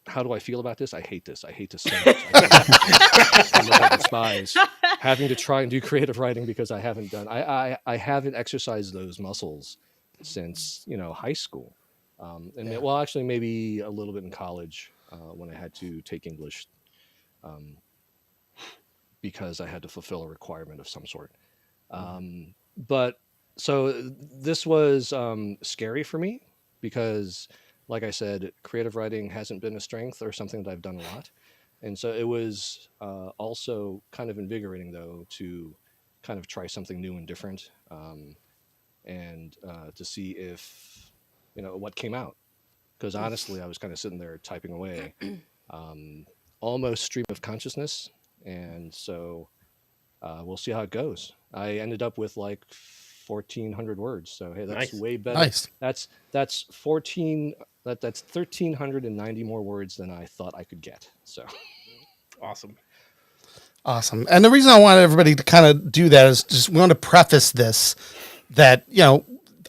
how do I feel about this? I hate this. I hate this so much. I despise having to try and do creative writing because I haven't done. I haven't exercised those muscles since high school, and well, actually, maybe a little bit in college when I had to take English, because I had to fulfill a requirement of some sort. But so this was scary for me because, like I said, creative writing hasn't been a strength or something that I've done a lot. And so it was also kind of invigorating, though, to kind of try something new and different, and to see if, what came out. Because honestly, I was kind of sitting there typing away, almost stream of consciousness. And so we'll see how it goes. I ended up with like 1,400 words. So hey, that's Nice. way better. Nice. That's 1,390 more words than I thought I could get. So Awesome. Awesome. And the reason I wanted everybody to kind of do that is just we want to preface this that,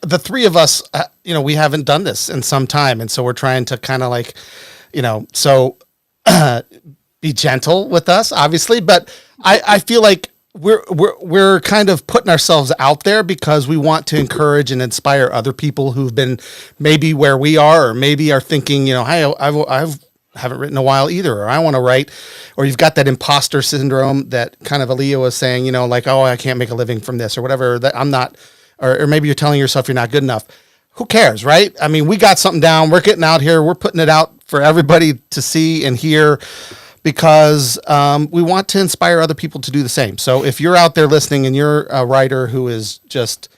the three of us, we haven't done this in some time. And so we're trying to kind of like, be gentle with us, obviously. But I feel like we're kind of putting ourselves out there because we want to encourage and inspire other people who've been maybe where we are, or maybe are thinking, hey, I haven't written a while either, or I want to write, or you've got that imposter syndrome that kind of Aaliyah was saying, like, oh, I can't make a living from this or whatever, that I'm not, or maybe you're telling yourself you're not good enough. Who cares, right? I mean, we got something down. We're getting out here. We're putting it out for everybody to see and hear, because we want to inspire other people to do the same. So if you're out there listening and you're a writer who is just,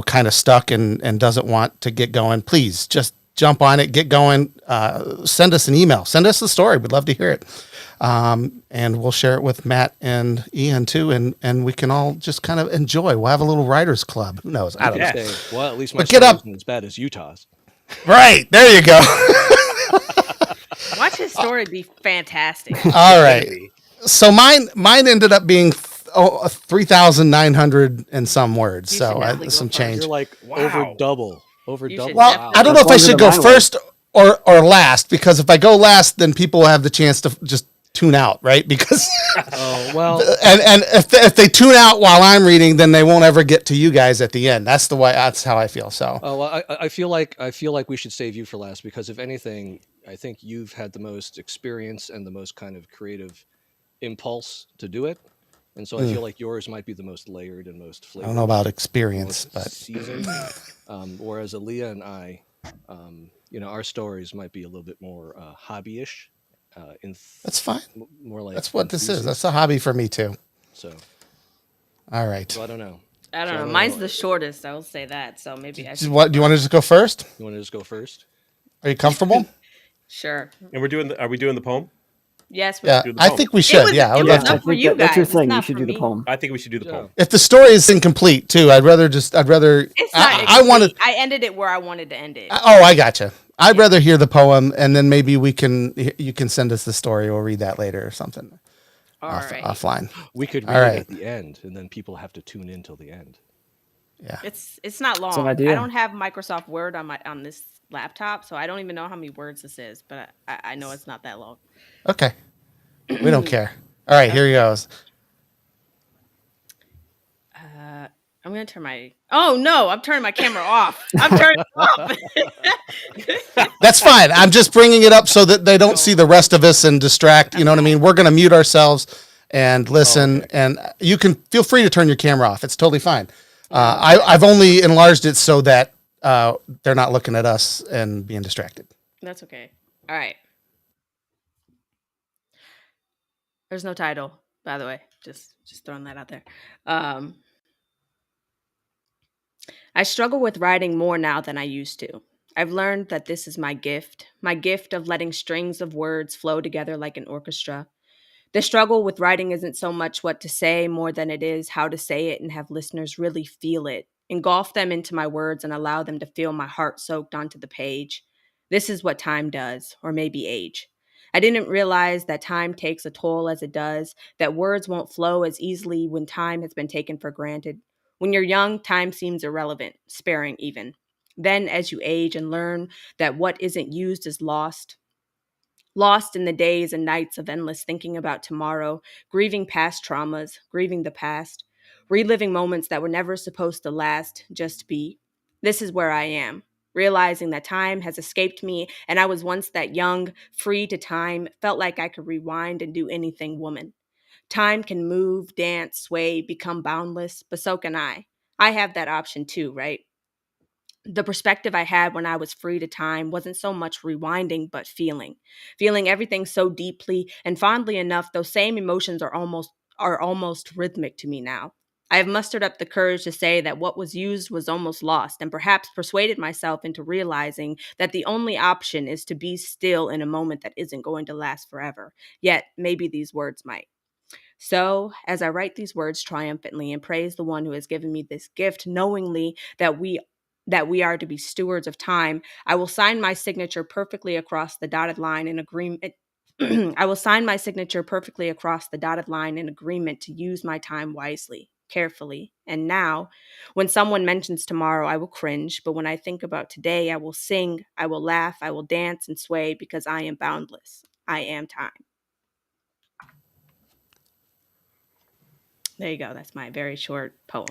kind of stuck and doesn't want to get going, please just jump on it, get going, send us an email, send us the story. We'd love to hear it. And we'll share it with Matt and Ian too. And we can all just kind of enjoy. We'll have a little writers club. Who knows? I don't know. Well, at least my story isn't as bad as Utah's. Right. There you go. Watch his story be fantastic. All right. So mine ended up being 3,900 and some words. You So should definitely some go change. You're like Wow. over double. You should Well, definitely- I don't know if I That's should longer go than mine first or last, because if I go last, then people have the chance to just tune out, right? Because Oh, well, and if they tune out while I'm reading, then they won't ever get to you guys at the end. That's how I feel. So I feel like we should save you for last, because if anything, I think you've had the most experience and the most kind of creative impulse to do it. And so I feel like yours might be the most layered and most I flavored. don't know about experience, most but seasoned. Whereas Aaliyah and I, our stories might be a little bit more hobbyish. that's fine. More like That's what this is. enthusiast. That's a hobby for me too. So All right. I don't know. I don't know. Mine's the shortest. I will say that. So maybe I should. Do you want to just go first? You want to just go first? Are you comfortable? Sure. And are we doing the poem? Yes. Yeah, Do the I poem. think we should. I would love was to. not for you that's your guys. thing. It's You not should for do the me. poem. I think we should do the Yeah. poem. If the story is incomplete too, I'd rather. It's not. I wanted. incomplete. I ended it where I wanted to end it. Oh, I gotcha. I'd rather hear the poem, and then maybe you can send us the story. We'll read that later or something All right. offline. We could All read right. it at the end, and then people have to tune in till the end. Yeah. It's not long. an idea. I don't have Microsoft Word on this laptop, so I don't even know how many words this is, but I know it's not that long. Okay. We don't care. All right, here he goes. I'm gonna turn my. Oh no! I'm turning my camera off. I'm turning it off. That's fine. I'm just bringing it up so that they don't see the rest of us and distract. You know what I mean? We're going to mute ourselves and listen, and you can feel free to turn your camera off. It's totally fine. I've only enlarged it so that they're not looking at us and being distracted. That's okay. All right. There's no title, by the way. Just throwing that out there. I struggle with writing more now than I used to. I've learned that this is my gift of letting strings of words flow together like an orchestra. The struggle with writing isn't so much what to say more than it is how to say it and have listeners really feel it, engulf them into my words and allow them to feel my heart soaked onto the page. This is what time does, or maybe age. I didn't realize that time takes a toll as it does, that words won't flow as easily when time has been taken for granted. When you're young, time seems irrelevant, sparing even. Then, as you age and learn that what isn't used is lost in the days and nights of endless thinking about tomorrow, grieving past traumas, grieving the past, reliving moments that were never supposed to last, just be. This is where I am, realizing that time has escaped me, and I was once that young, free to time, felt like I could rewind and do anything woman. Time can move, dance, sway, become boundless, but so can I. I have that option too, right? The perspective I had when I was free to time wasn't so much rewinding, but feeling everything so deeply and fondly enough. Those same emotions are almost rhythmic to me now. I have mustered up the courage to say that what was used was almost lost, and perhaps persuaded myself into realizing that the only option is to be still in a moment that isn't going to last forever. Yet, maybe these words might. So, as I write these words triumphantly and praise the one who has given me this gift, knowingly that we are to be stewards of time, I will sign my signature perfectly across the dotted line in agreement. I will sign my signature perfectly across the dotted line in agreement to use my time wisely, carefully. And now, when someone mentions tomorrow, I will cringe. But when I think about today, I will sing, I will laugh, I will dance and sway because I am boundless. I am time. There you go. That's my very short poem.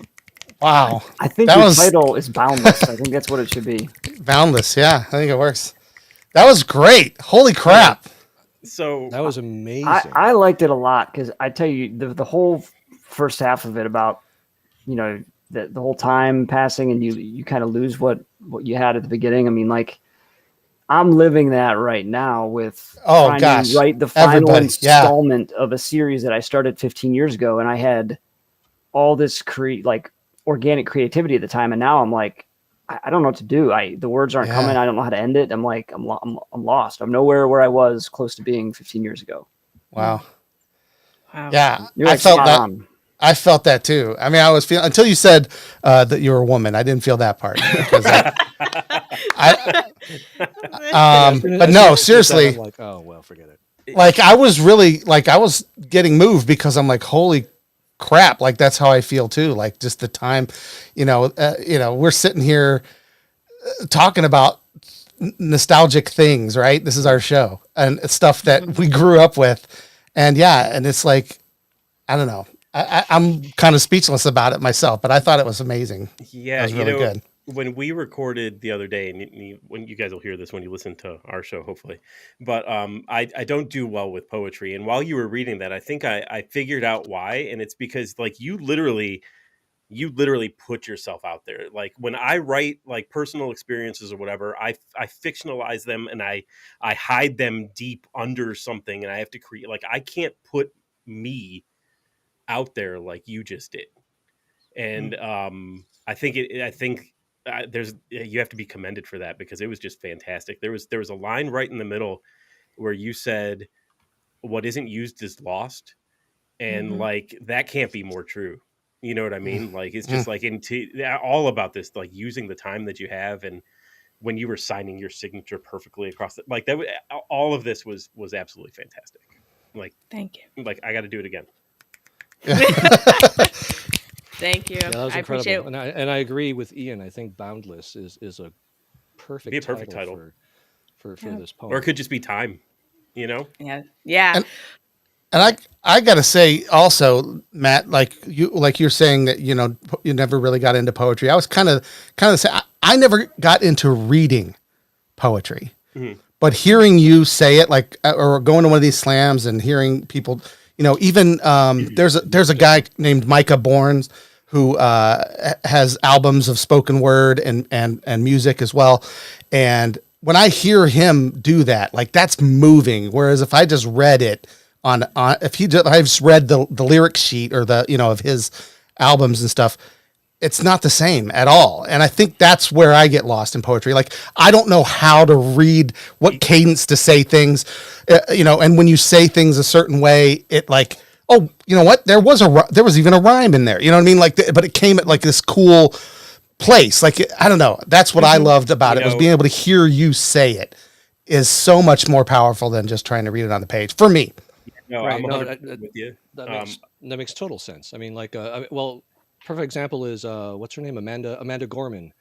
Wow. I think That your was title is Boundless. I think that's what it should be. boundless. Yeah, I think it works. That was great. Holy crap. So That was amazing. I liked it a lot because I tell you the whole first half of it about the whole time passing and you kind of lose what you had at the beginning. I mean, like I'm living that right now with trying to write the final installment of a series that I started 15 years ago, and I had all this organic creativity at the time, and now I'm like, I don't know what to do. The words aren't coming. I don't know how to end it. I'm like, I'm lost. I'm nowhere where I was close to being 15 years ago. Wow. Wow. Yeah, You're I felt that. on. I felt that too. I mean, I was feeling until you said that you were a woman. I didn't feel that part. Because but no, seriously. I'm like, oh well, forget it. Like I was really I was getting moved because I'm like, holy crap! Like that's how I feel too. Like just the time, we're sitting here talking about nostalgic things, right? This is our show and stuff that we grew up with, and and it's like, I don't know. I'm kind of speechless about it myself, but I thought it was amazing. Yeah, it was really good. When we recorded the other day, and when you guys will hear this when you listen to our show, hopefully, but I don't do well with poetry. And while you were reading that, I think I figured out why, and it's because like you literally put yourself out there. Like when I write like personal experiences or whatever, I fictionalize them and I hide them deep under something, and I have to create. Like I can't put me out there like you just did, and I think there's you have to be commended for that because it was just fantastic. There was a line right in the middle where you said, "What isn't used is lost," and like that can't be more true. You know what I mean? Like it's just like all about this, like using the time that you have, and when you were signing your signature perfectly across the, like that. All of this was absolutely fantastic. Like, thank you. Like I got to do it again. Thank you. Yeah, that was I appreciate incredible. And I agree with Ian. I think Boundless is a perfect title for this poem. Or it could just be time, you know? Yeah. And I gotta say also, Matt, like you're saying that you never really got into poetry. I was kind of saying I never got into reading poetry, but hearing you say it, like or going to one of these slams and hearing people, even there's a guy named Micah Bournes who has albums of spoken word and music as well, and when I hear him do that, like that's moving. Whereas if I just read it. I've read the lyric sheet or of his albums and stuff, it's not the same at all. And I think that's where I get lost in poetry. Like I don't know how to read what cadence to say things, and when you say things a certain way, it like, oh, you know what? There was even a rhyme in there. You know what I mean? Like, but it came at like this cool place. Like, I don't know. That's what I loved about it was being able to hear you say it is so much more powerful than just trying to read it on the page for me. No, right. I'm 100% with you. That makes total sense. I mean, like, perfect example is what's her name, Amanda Gorman,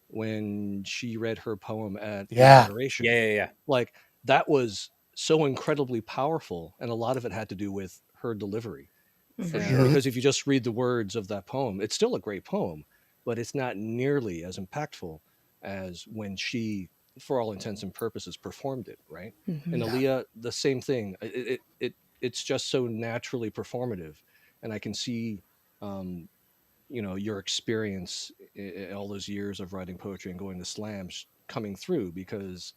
when she read her poem at Inauguration. Yeah. Like that was so incredibly powerful, and a lot of it had to do with her delivery. Because if you just read the words of that poem, it's still a great poem, but it's not nearly as impactful as when she, for all intents and purposes, performed it. Right. And Aaliyah, the same thing. It's just so naturally performative, and I can see, your experience in all those years of writing poetry and going to slams coming through. Because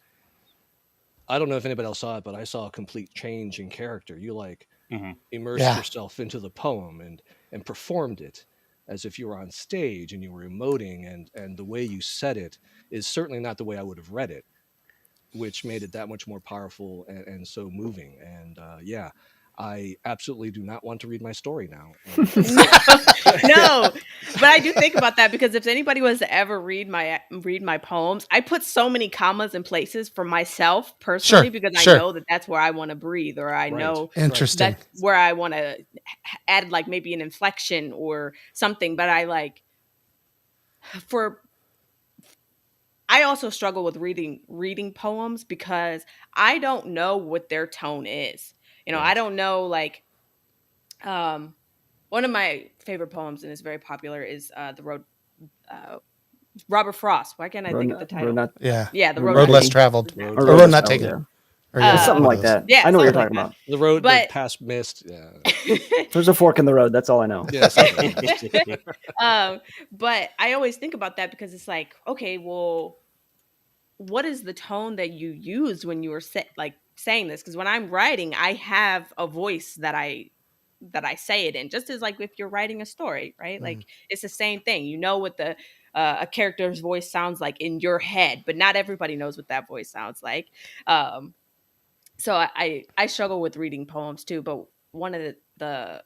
I don't know if anybody else saw it, but I saw a complete change in character. You immersed yourself into the poem and performed it as if you were on stage and you were emoting, and the way you said it is certainly not the way I would have read it, which made it that much more powerful and so moving. And I absolutely do not want to read my story now. No, but I do think about that because if anybody was to ever read my poems, I put so many commas in places for myself personally Sure, because I sure. know that that's where I want to breathe, or I Right, know Interesting. that's where I want to add like maybe an inflection or something. But I also struggle with reading poems because I don't know what their tone is. I Right. don't know like one of my favorite poems and is very popular is the road Robert Frost. Why can't I think of the title? Yeah. Yeah, the Road road Road not less taken. traveled. Road Or Road road less not traveled, taken. yeah. Or yeah, It's something one like of those. that. Yeah, I know what you're something talking like about. The road But- that past missed. Yeah. There's a fork in the road. That's all I know. Yeah. something like that. But I always think about that because it's like, okay, well, what is the tone that you use when you were saying this? Because when I'm writing, I have a voice that I say it in, just as like if you're writing a story, right? Like it's the same thing. You know what the a character's voice sounds like in your head, but not everybody knows what that voice sounds like. So I struggle with reading poems too. But one of the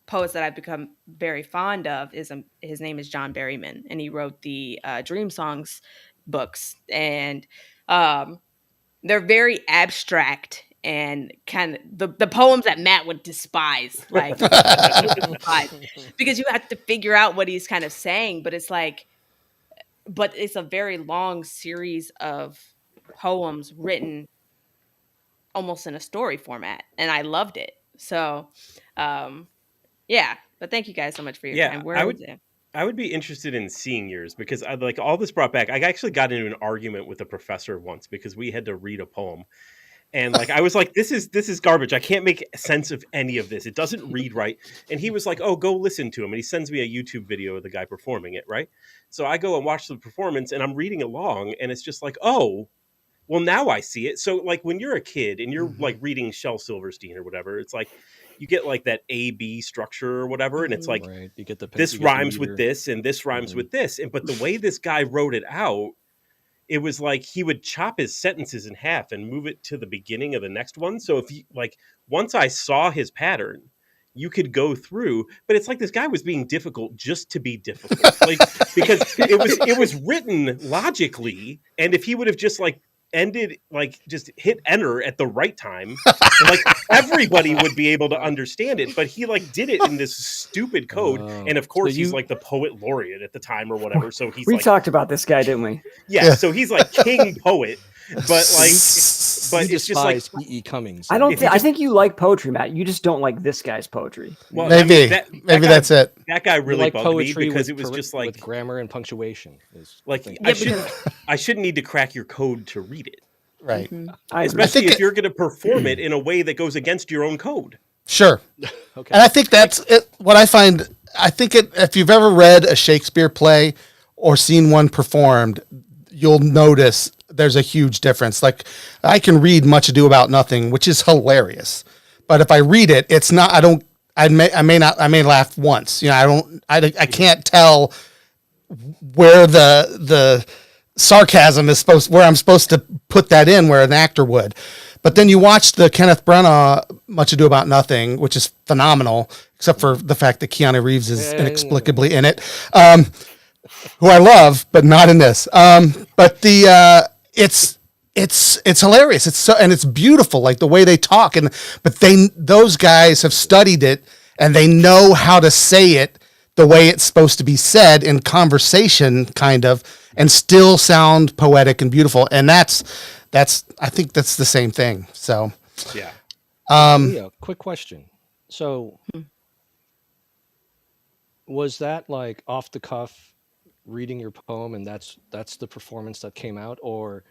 poets that I've become very fond of is his name is John Berryman, and he wrote the Dream Songs books, and they're very abstract and kind of the poems that Matt would despise, like he would despise, because you have to figure out what he's kind of saying, but it's a very long series of poems written almost in a story format, and I loved it. So, yeah. But thank you guys so much for your Yeah, time. Where is it? I would be interested in seeing yours because I like all this brought back. I actually got into an argument with a professor once because we had to read a poem. And like I was like, this is garbage. I can't make sense of any of this. It doesn't read right. And he was like, oh, go listen to him. And he sends me a YouTube video of the guy performing it, right? So I go and watch the performance and I'm reading along and it's just like, oh, well, now I see it. So like when you're a kid and you're like reading Shel Silverstein or whatever, it's like you get like that A-B structure or whatever, and it's like Right. You get the this you get the rhymes with meter. this and this rhymes with this. And but the way this guy wrote it out, it was like he would chop his sentences in half and move it to the beginning of the next one. So if you like once I saw his pattern, you could go through, but it's like this guy was being difficult just to be difficult. Like because it was written logically, and if he would have just like ended like just hit enter at the right time, like everybody would be able to understand it, but he like did it in this stupid code, and of course he's like the poet laureate at the time or whatever, so he's We like talked about this guy, didn't we? yeah, so he's like king poet, but like but You it's just like despise E.E. Cummings. I don't. I think you like poetry, Matt. You just don't like this guy's poetry. well, Maybe. I mean, that Maybe guy, that's it. that guy You really like bugged me poetry because with it was just like with grammar and punctuation. Is the like thing. I shouldn't need to crack your code to read it, Right. I agree. especially if you're going to perform it in a way that goes against your own code. Sure. Okay. And I think that's it. What I find, if you've ever read a Shakespeare play or seen one performed, you'll notice there's a huge difference. Like I can read Much Ado About Nothing, which is hilarious, but if I read it, it's not. I may laugh once. I can't tell where the sarcasm is where I'm supposed to put that in, where an actor would. But then you watch the Kenneth Branagh Much Ado About Nothing, which is phenomenal, except for the fact that Keanu Reeves is inexplicably in it, who I love, but not in this. But it's hilarious. It's beautiful, like the way they talk, but those guys have studied it and they know how to say it the way it's supposed to be said in conversation, kind of, and still sound poetic and beautiful. And I think that's the same thing. So, Yeah. Yeah, quick question. So, was that like off the cuff reading your poem, and that's the performance that came out, or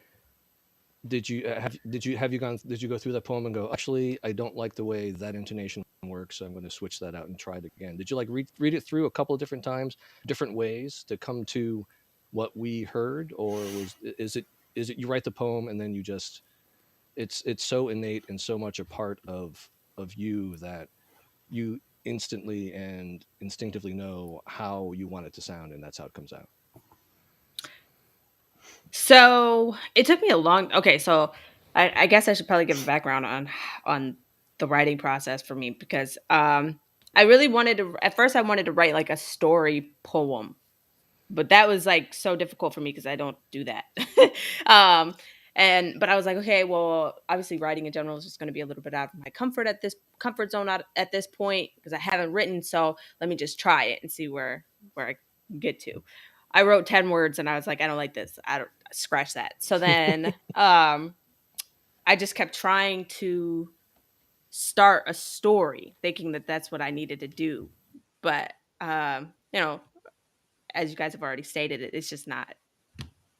did you go through that poem and go, actually, I don't like the way that intonation works, so I'm going to switch that out and try it again? Did you like read it through a couple of different times, different ways to come to what we heard, or is it you write the poem and then you just it's so innate and so much a part of you that you instantly and instinctively know how you want it to sound, and that's how it comes out? So it took me a long. Okay, so I guess I should probably give a background on the writing process for me because I really wanted to. At first, I wanted to write like a story poem, but that was like so difficult for me because I don't do that. um, but I was like, okay, well, obviously, writing in general is just going to be a little bit out of my comfort zone at this point because I haven't written. So let me just try it and see where I get to. I wrote 10 words and I was like, I don't like this. I don't scratch that. So then I just kept trying to start a story, thinking that that's what I needed to do. But as you guys have already stated, it's just not.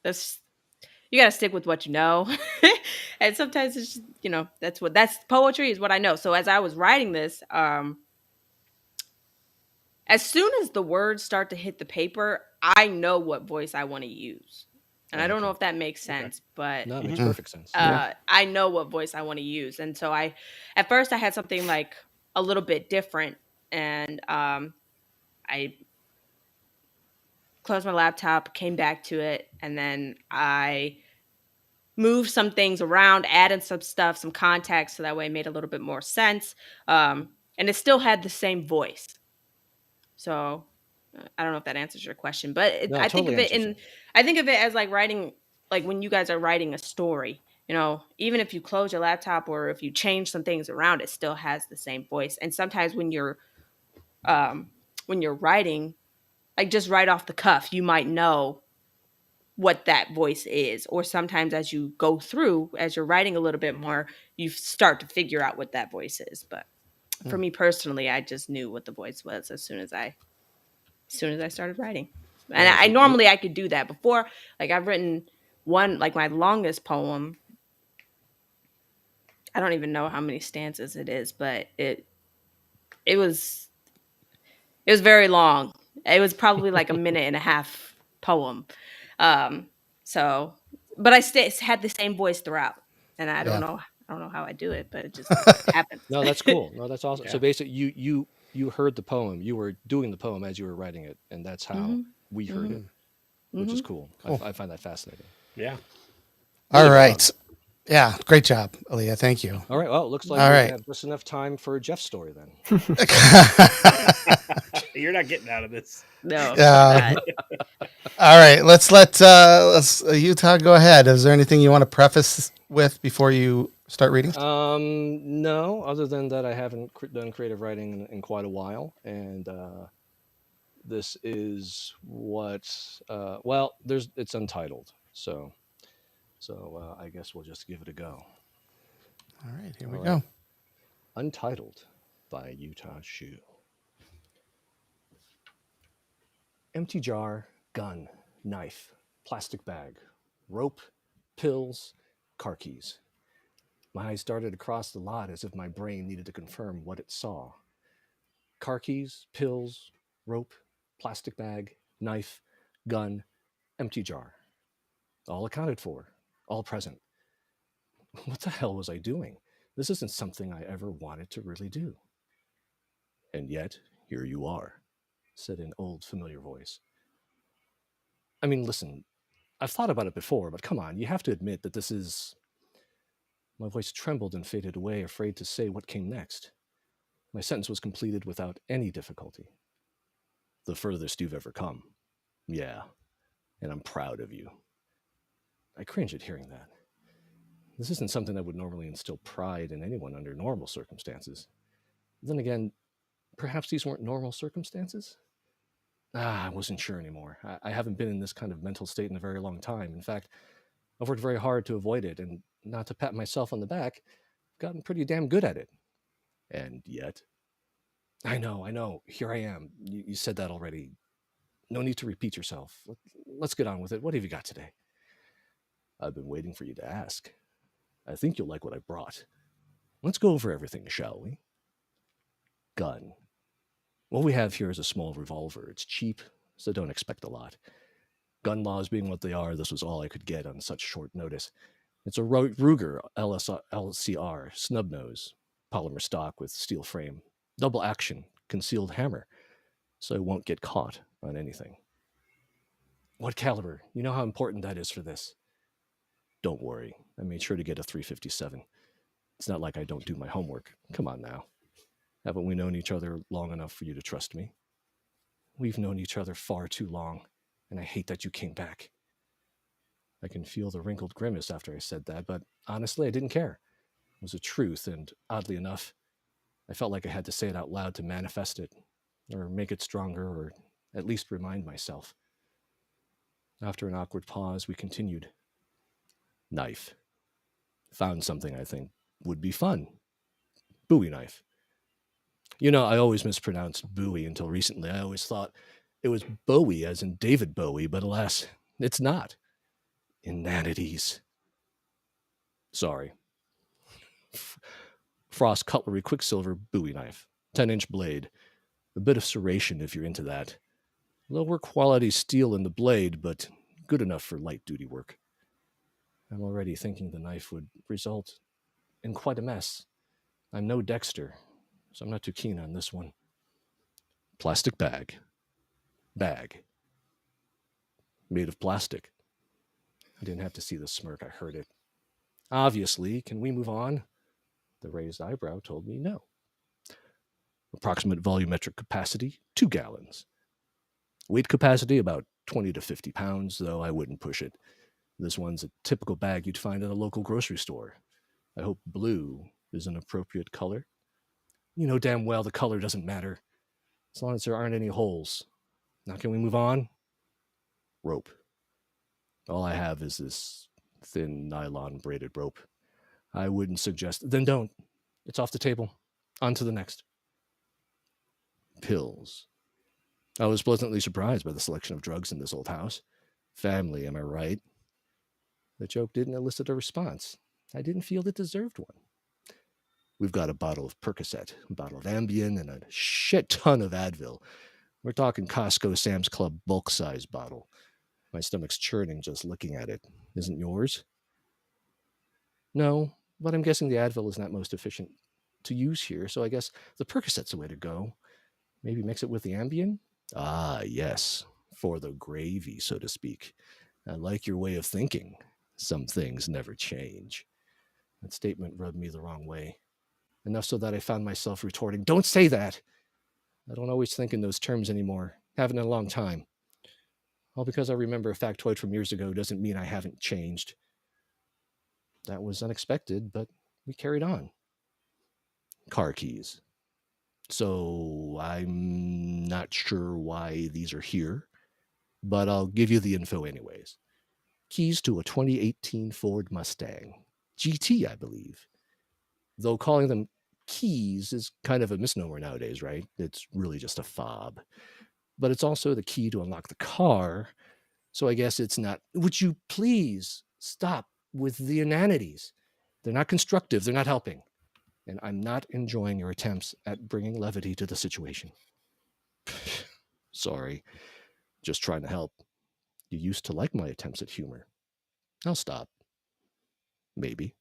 That's you got to stick with what you know, and sometimes it's just, that's poetry is what I know. So as I was writing this, as soon as the words start to hit the paper, I know what voice I want to use. And I don't know if that makes sense, but No, it makes perfect sense. Yeah. I know what voice I want to use. And so at first I had something like a little bit different, and I closed my laptop, came back to it, and then I moved some things around, added some stuff, some context, so that way it made a little bit more sense. And it still had the same voice. So I don't know if that answers your question, but No, it I think totally of it answers it. I think of it as like writing, like when you guys are writing a story. Even if you close your laptop or if you change some things around, it still has the same voice. And sometimes when you're writing, like just right off the cuff, you might know what that voice is. Or sometimes as you go through, as you're writing a little bit more, you start to figure out what that voice is. But for me personally, I just knew what the voice was as soon as I started writing. And Yeah, I so normally I could do that before. Like I've written one, like my longest poem. I don't even know how many stanzas it is, but it was very long. It was probably like a minute and a half poem. Um, so, but I had the same voice throughout, and I don't know how I do it, but it just happens. No, that's cool. No, that's awesome. Yeah. So basically, you heard the poem. You were doing the poem as you were writing it, and that's how we heard it, which is cool. I find that fascinating. Yeah. All Really right. proud. Yeah. Great job, Aaliyah. Thank you. All right. Well, it looks like All we right. have just enough time for Jeff's story then. You're not getting out of this. No. All right. Let's Utah go ahead. Is there anything you want to preface with before you start reading? No, other than that, I haven't done creative writing in quite a while, and this is what. Well, it's untitled, so I guess we'll just give it a go. All right. Here we All go. right. Untitled by Utah Shoe. Empty jar, gun, knife, plastic bag, rope, pills, car keys. My eyes darted across the lot as if my brain needed to confirm what it saw. Car keys, pills, rope, plastic bag, knife, gun, empty jar. All accounted for, all present. What the hell was I doing? This isn't something I ever wanted to really do. And yet, here you are, said an old familiar voice. I mean, listen, I've thought about it before, but come on, you have to admit that this is. My voice trembled and faded away, afraid to say what came next. My sentence was completed without any difficulty. The furthest you've ever come. Yeah, and I'm proud of you. I cringe at hearing that. This isn't something that would normally instill pride in anyone under normal circumstances. Then again, perhaps these weren't normal circumstances? I wasn't sure anymore. I haven't been in this kind of mental state in a very long time. In fact, I've worked very hard to avoid it, and not to pat myself on the back, I've gotten pretty damn good at it. And yet, I know, here I am. You said that already. No need to repeat yourself. Let's get on with it. What have you got today? I've been waiting for you to ask. I think you'll like what I brought. Let's go over everything, shall we? Gun. What we have here is a small revolver. It's cheap, so don't expect a lot. Gun laws being what they are, this was all I could get on such short notice. It's a Ruger LCR, snub nose, polymer stock with steel frame, double action, concealed hammer, so I won't get caught on anything. What caliber? You know how important that is for this. Don't worry, I made sure to get a .357. It's not like I don't do my homework. Come on now. Haven't we known each other long enough for you to trust me? We've known each other far too long, and I hate that you came back. I can feel the wrinkled grimace after I said that, but honestly, I didn't care. It was a truth, and oddly enough, I felt like I had to say it out loud to manifest it, or make it stronger, or at least remind myself. After an awkward pause, we continued. Knife. Found something I think would be fun. Bowie knife. I always mispronounced Bowie until recently. I always thought it was Bowie, as in David Bowie, but alas, it's not. Inanities. Sorry. Frost Cutlery Quicksilver Bowie knife. 10-inch blade. A bit of serration if you're into that. Lower quality steel in the blade, but good enough for light duty work. I'm already thinking the knife would result in quite a mess. I'm no Dexter, so I'm not too keen on this one. Plastic bag. Bag. Made of plastic. I didn't have to see the smirk, I heard it. Obviously, can we move on? The raised eyebrow told me no. Approximate volumetric capacity, 2 gallons. Weight capacity, about 20 to 50 pounds, though I wouldn't push it. This one's a typical bag you'd find at a local grocery store. I hope blue is an appropriate color. You know damn well the color doesn't matter, as long as there aren't any holes. Now can we move on? Rope. All I have is this thin nylon braided rope. I wouldn't suggest... Then don't. It's off the table. On to the next. Pills. I was pleasantly surprised by the selection of drugs in this old house. Family, am I right? The joke didn't elicit a response. I didn't feel it deserved one. We've got a bottle of Percocet, a bottle of Ambien, and a shit ton of Advil. We're talking Costco Sam's Club bulk size bottle. My stomach's churning just looking at it. Isn't yours? No, but I'm guessing the Advil is not most efficient to use here, so I guess the Percocet's the way to go. Maybe mix it with the Ambien? Ah, yes, for the gravy, so to speak. I like your way of thinking. Some things never change. That statement rubbed me the wrong way. Enough so that I found myself retorting, don't say that! I don't always think in those terms anymore. Haven't in a long time. All because I remember a factoid from years ago doesn't mean I haven't changed. That was unexpected, but we carried on. Car keys. So I'm not sure why these are here, but I'll give you the info anyways. Keys to a 2018 Ford Mustang. GT, I believe. Though calling them keys is kind of a misnomer nowadays, right? It's really just a fob. But it's also the key to unlock the car, so I guess it's not... Would you please stop with the inanities? They're not constructive, they're not helping. And I'm not enjoying your attempts at bringing levity to the situation. Sorry, just trying to help. You used to like my attempts at humor. I'll stop. Maybe.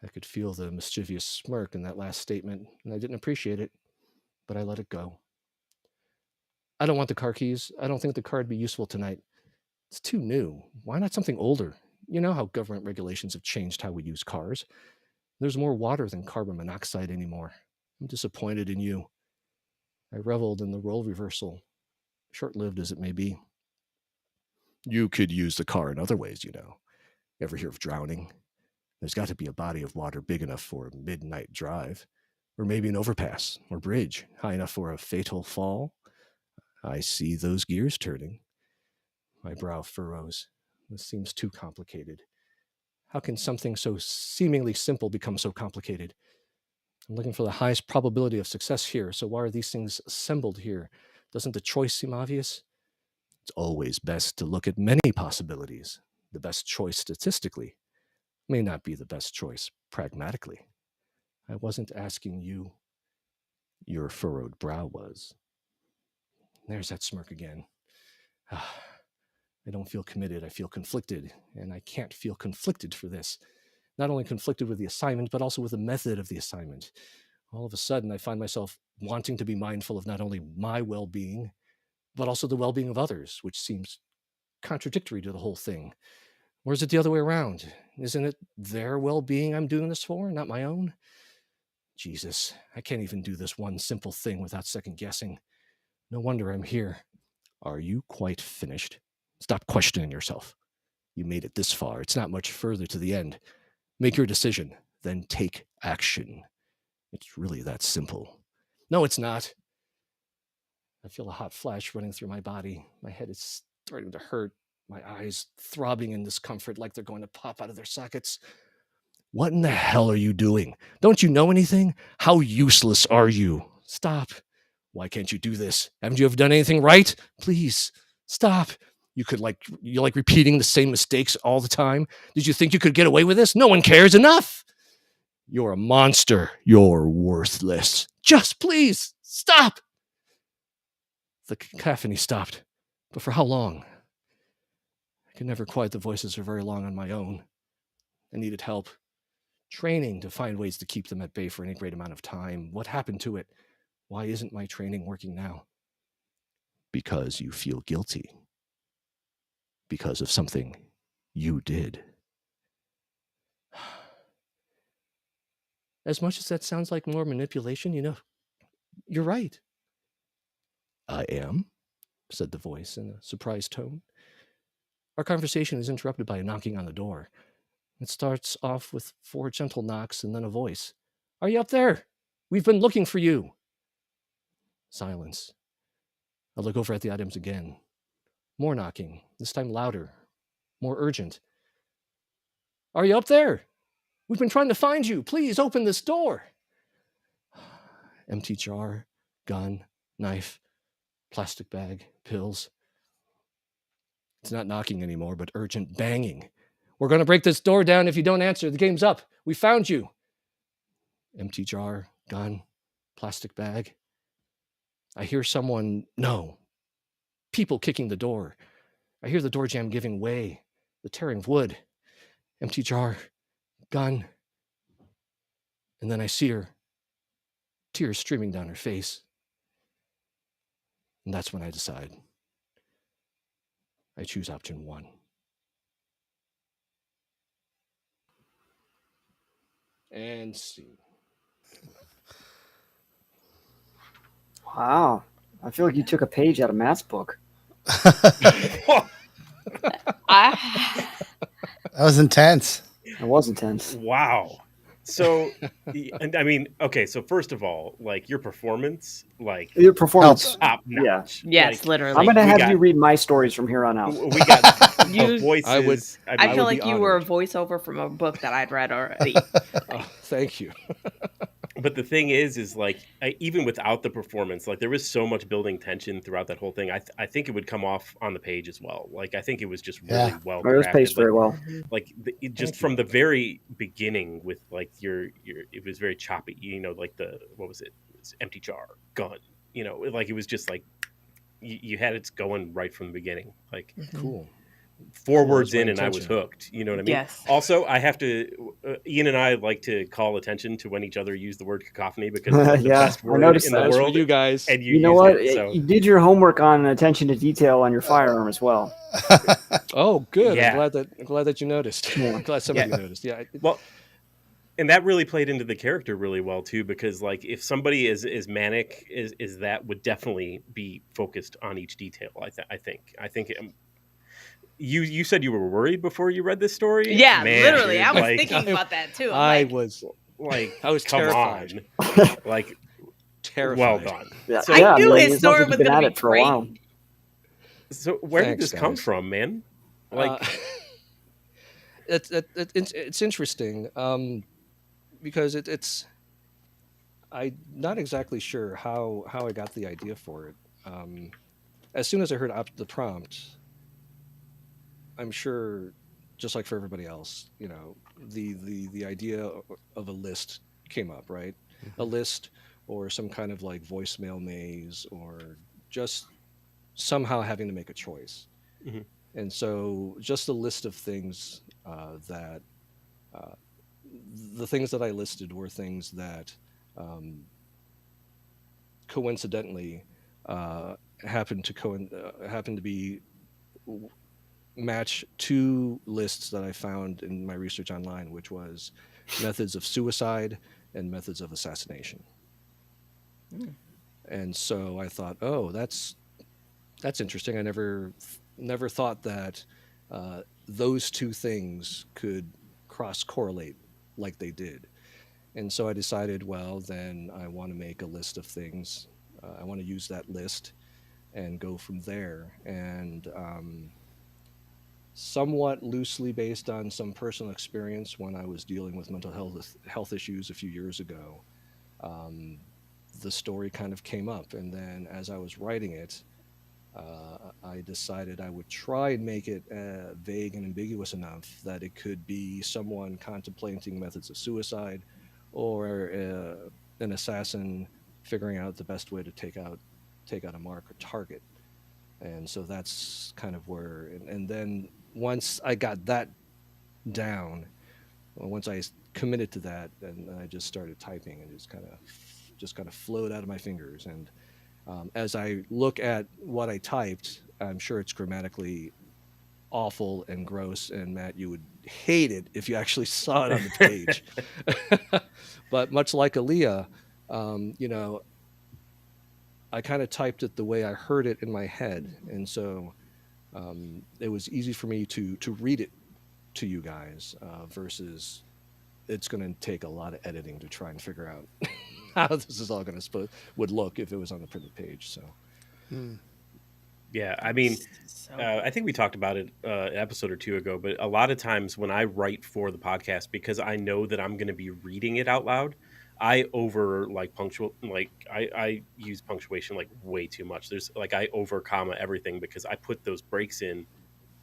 I could feel the mischievous smirk in that last statement, and I didn't appreciate it, but I let it go. I don't want the car keys. I don't think the car would be useful tonight. It's too new. Why not something older? You know how government regulations have changed how we use cars. There's more water than carbon monoxide anymore. I'm disappointed in you. I reveled in the role reversal, short-lived as it may be. You could use the car in other ways, you know. Ever hear of drowning? There's got to be a body of water big enough for a midnight drive, or maybe an overpass or bridge high enough for a fatal fall. I see those gears turning. My brow furrows. This seems too complicated. How can something so seemingly simple become so complicated? I'm looking for the highest probability of success here, so why are these things assembled here? Doesn't the choice seem obvious? It's always best to look at many possibilities. The best choice statistically may not be the best choice pragmatically. I wasn't asking you. Your furrowed brow was. There's that smirk again. I don't feel committed. I feel conflicted, and I can't feel conflicted for this. Not only conflicted with the assignment, but also with the method of the assignment. All of a sudden, I find myself wanting to be mindful of not only my well-being, but also the well-being of others, which seems contradictory to the whole thing. Or is it the other way around? Isn't it their well-being I'm doing this for, not my own? Jesus, I can't even do this one simple thing without second guessing. No wonder I'm here. Are you quite finished? Stop questioning yourself. You made it this far. It's not much further to the end. Make your decision, then take action. It's really that simple. No, it's not. I feel a hot flash running through my body. My head is starting to hurt. My eyes throbbing in discomfort like they're going to pop out of their sockets. What in the hell are you doing? Don't you know anything? How useless are you? Stop. Why can't you do this? Haven't you ever done anything right? Please, stop. You're like repeating the same mistakes all the time. Did you think you could get away with this? No one cares. Enough. You're a monster. You're worthless. Just please, stop. The cacophony stopped. But for how long? I could never quiet the voices for very long on my own. I needed help. Training to find ways to keep them at bay for any great amount of time. What happened to it? Why isn't my training working now? Because you feel guilty. Because of something you did. As much as that sounds like more manipulation, you're right. I am, said the voice in a surprised tone. Our conversation is interrupted by a knocking on the door. It starts off with 4 gentle knocks and then a voice. Are you up there? We've been looking for you. Silence. I look over at the items again. More knocking, this time louder, more urgent. Are you up there? We've been trying to find you. Please open this door. Empty jar, gun, knife, plastic bag, pills. It's not knocking anymore, but urgent banging. We're going to break this door down if you don't answer. The game's up. We found you. Empty jar, gun, plastic bag. I hear someone, no, people kicking the door. I hear the door jamb giving way, the tearing of wood. Empty jar, gun. And then I see her, tears streaming down her face. And that's when I decide. I choose option 1. And see. Wow. I feel like you took a page out of Matt's book. That was intense. It was intense. Wow. So, and I mean, okay. So first of all, like your performance, like Your performance. top notch. Yes, Like, literally. I'm going to We have got- you read my stories from here on out. we got You- voices. I feel would like be you were a honored. voiceover from a book that I'd read already. Oh, thank you. But the thing is like even without the performance, like there was so much building tension throughout that whole thing. I think it would come off on the page as well. Like I think it was just really well It was paced crafted. very well. Like just from the very beginning with like your it was very choppy. Like what was it? It was empty jar, gun. Like it was just like you had it going right from the beginning. Like Cool. 4 Well, words that's my in and I was intention. hooked. You know what I mean? Yes. Also, I have to. Ian and I like to call attention to when each other use the word cacophony because it's like the Yeah, best I word noticed in that. the That's for world. you guys. And You know what? It, so You did your homework on attention to detail on your firearm as well. Oh, good. Yeah. I'm glad that you noticed. Yeah. I'm glad somebody noticed. Yeah. well, and that really played into the character really well too, because like if somebody is manic, is that would definitely be focused on each detail. I think. You said you were worried before you read this story. Yeah, Man, literally. dude, I was like, thinking about that too. I I'm like, was I was come terrified. on, like Terrified. well done. Yeah, So, I knew mean, his it sounds story like was you've been gonna at be it for a while. great. So where did Thanks, this come guys. from, man? Like, It's interesting because it's I'm not exactly sure how I got the idea for it. As soon as I heard the prompt, I'm sure, just like for everybody else, the idea of a list came up, right? A list or some kind of like voicemail maze or just somehow having to make a choice. Mhm. And so just a list of things that the things that I listed were things that coincidentally happened to be match two lists that I found in my research online, which was methods of suicide and methods of assassination. And so I thought, oh, that's interesting. I never thought that those two things could cross correlate like they did. And so I decided, well, then I want to make a list of things. I want to use that list and go from there. And somewhat loosely based on some personal experience when I was dealing with mental health issues a few years ago, the story kind of came up. And then as I was writing it, I decided I would try and make it vague and ambiguous enough that it could be someone contemplating methods of suicide, or an assassin figuring out the best way to take out a mark or target. And so that's kind of where, and then once I got that down, once I committed to that, and I just started typing, and just kind of flowed out of my fingers. And as I look at what I typed, I'm sure it's grammatically awful and gross, and Matt, you would hate it if you actually saw it on the page. But much like Aaliyah, I kind of typed it the way I heard it in my head, and so it was easy for me to read it to you guys, versus it's going to take a lot of editing to try and figure out how this is all going to would look if it was on the printed page. So. Yeah, I mean, I think we talked about it an episode or two ago, but a lot of times when I write for the podcast, because I know that I'm going to be reading it out loud, I I use punctuation like way too much. There's like I over comma everything because I put those breaks in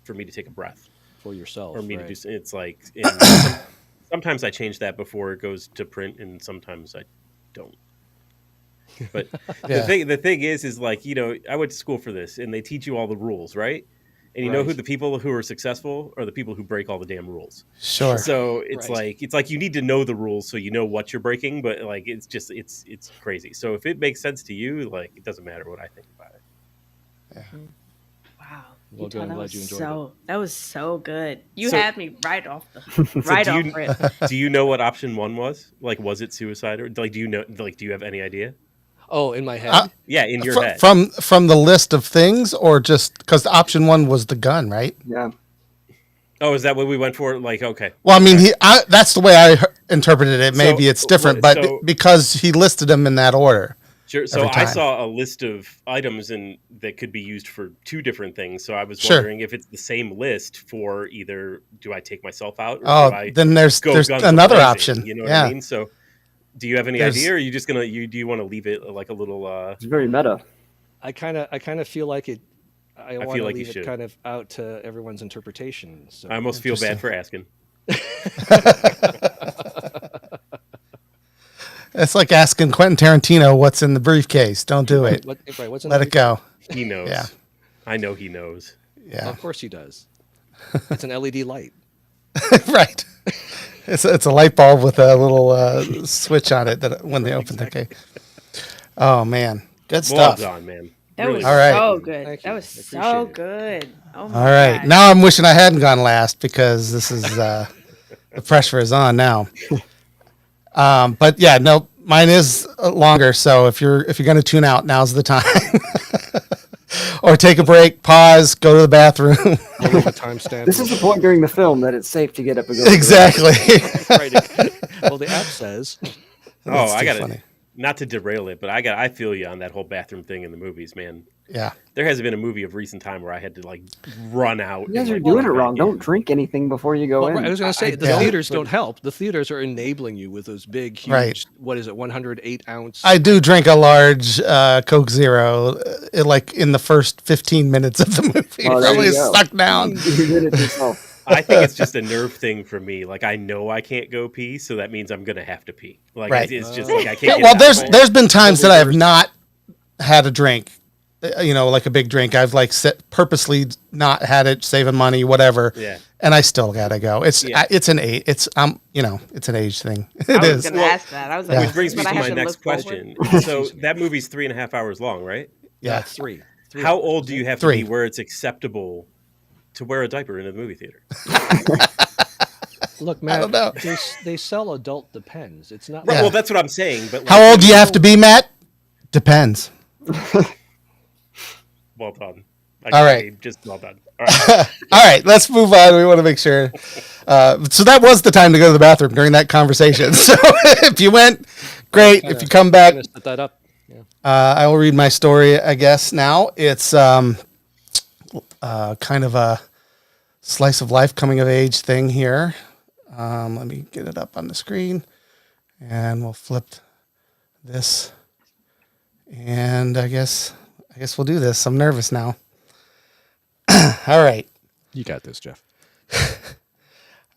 for me to take a breath For yourself, or me right? to do. It's like sometimes I change that before it goes to print, and sometimes I don't. But the thing is like, I went to school for this, and they teach you all the rules, right? And you know who the people who are successful are the people who break all the damn rules. Sure. So it's like you need to know the rules so you know what you're breaking, but like it's just it's crazy. So if it makes sense to you, like it doesn't matter what I think about it. Yeah. Wow. Well, good. I'm glad you enjoyed it. That was so good. You had me right off rip. Do you know what option 1 was? Like, was it suicide, or like do you know? Like, do you have any idea? Oh, in my head? Yeah, in your head. From the list of things, or just because option 1 was the gun, right? Yeah. Oh, is that what we went for? Like, okay. Well, I mean, that's the way I interpreted it. Maybe it's different, but because he listed them in that order. Sure. So I saw a list of items that could be used for 2 different things. So I was wondering if it's the same list for either do I take myself out, or do I then there's another option. You know what I mean? So do you have any idea, or are you just do you want to leave it like a little It's very meta. I kind of feel like it. I want to like leave it kind of out to everyone's interpretation. So I almost feel bad for asking. It's like asking Quentin Tarantino what's in the briefcase. Don't do it. Let it go. He knows. Yeah. I know he knows. Yeah. Of course he does. It's an LED light. Right. It's a light bulb with a little switch on it that when they open the case. Oh man, good stuff. Well done, man. That was All right. so good. Thank That you. was I so appreciate it. good. Oh my All right, God. now I'm wishing I hadn't gone last because this is the pressure is on now. But yeah, no, mine is longer. So if you're gonna tune out, now's the time. Or take a break, pause, go to the bathroom. This is the point during the film that it's safe to get up and go. Exactly. Right. Well, the app says. I got it. Not to derail it, but I feel you on that whole bathroom thing in the movies, man. Yeah. There hasn't been a movie of recent time where I had to like run out. You guys are doing it wrong. Don't drink anything before you go in. Right, I was going to say, the theaters don't help. The theaters are enabling you with those big, huge, what is it, 108 ounce? I do drink a large Coke Zero, like in the first 15 minutes of the movie. Oh, Probably stuck down. You did it yourself. I think it's just a nerve thing for me. Like I know I can't go pee, so that means I'm gonna have to pee. Like it's just like I can't. Well, there's been times that I have not had a drink, like a big drink. I've like purposely not had it, saving money, whatever. Yeah. And I still gotta go. It's an age. It's it's an age thing. I was going to ask that. I was like, Which brings me to my next question. So that movie's 3.5 hours long, right? Yeah, Three. How old do you have to be where it's acceptable to wear a diaper in a movie theater? Look, I don't Matt, know. they sell adult Depends. It's not. Right, Yeah. well, that's what I'm saying. But How old do you have to be, Matt? Depends. Well done. All right. Just well done. All right. All right, let's move on. We want to make sure. So that was the time to go to the bathroom during that conversation. So if you went, great. If you come back, Set that up. Yeah. I will read my story, I guess, now. It's kind of a slice of life coming of age thing here. Let me get it up on the screen. And we'll flip this. And I guess we'll do this. I'm nervous now. All right. You got this, Jeff.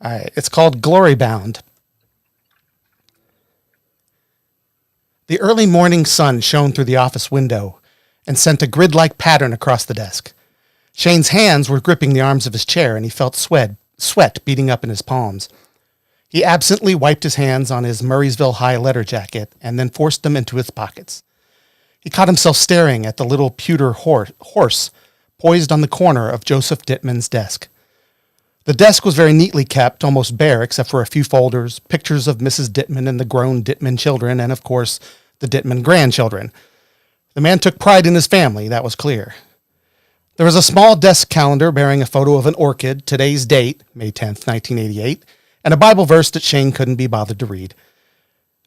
All right. It's called Glory Bound. The early morning sun shone through the office window and sent a grid-like pattern across the desk. Shane's hands were gripping the arms of his chair, and he felt sweat beating up in his palms. He absently wiped his hands on his Murraysville High leather jacket and then forced them into his pockets. He caught himself staring at the little pewter horse poised on the corner of Joseph Dittman's desk. The desk was very neatly kept, almost bare except for a few folders, pictures of Mrs. Dittman and the grown Dittman children, and of course, the Dittman grandchildren. The man took pride in his family, that was clear. There was a small desk calendar bearing a photo of an orchid, today's date, May 10th, 1988, and a Bible verse that Shane couldn't be bothered to read.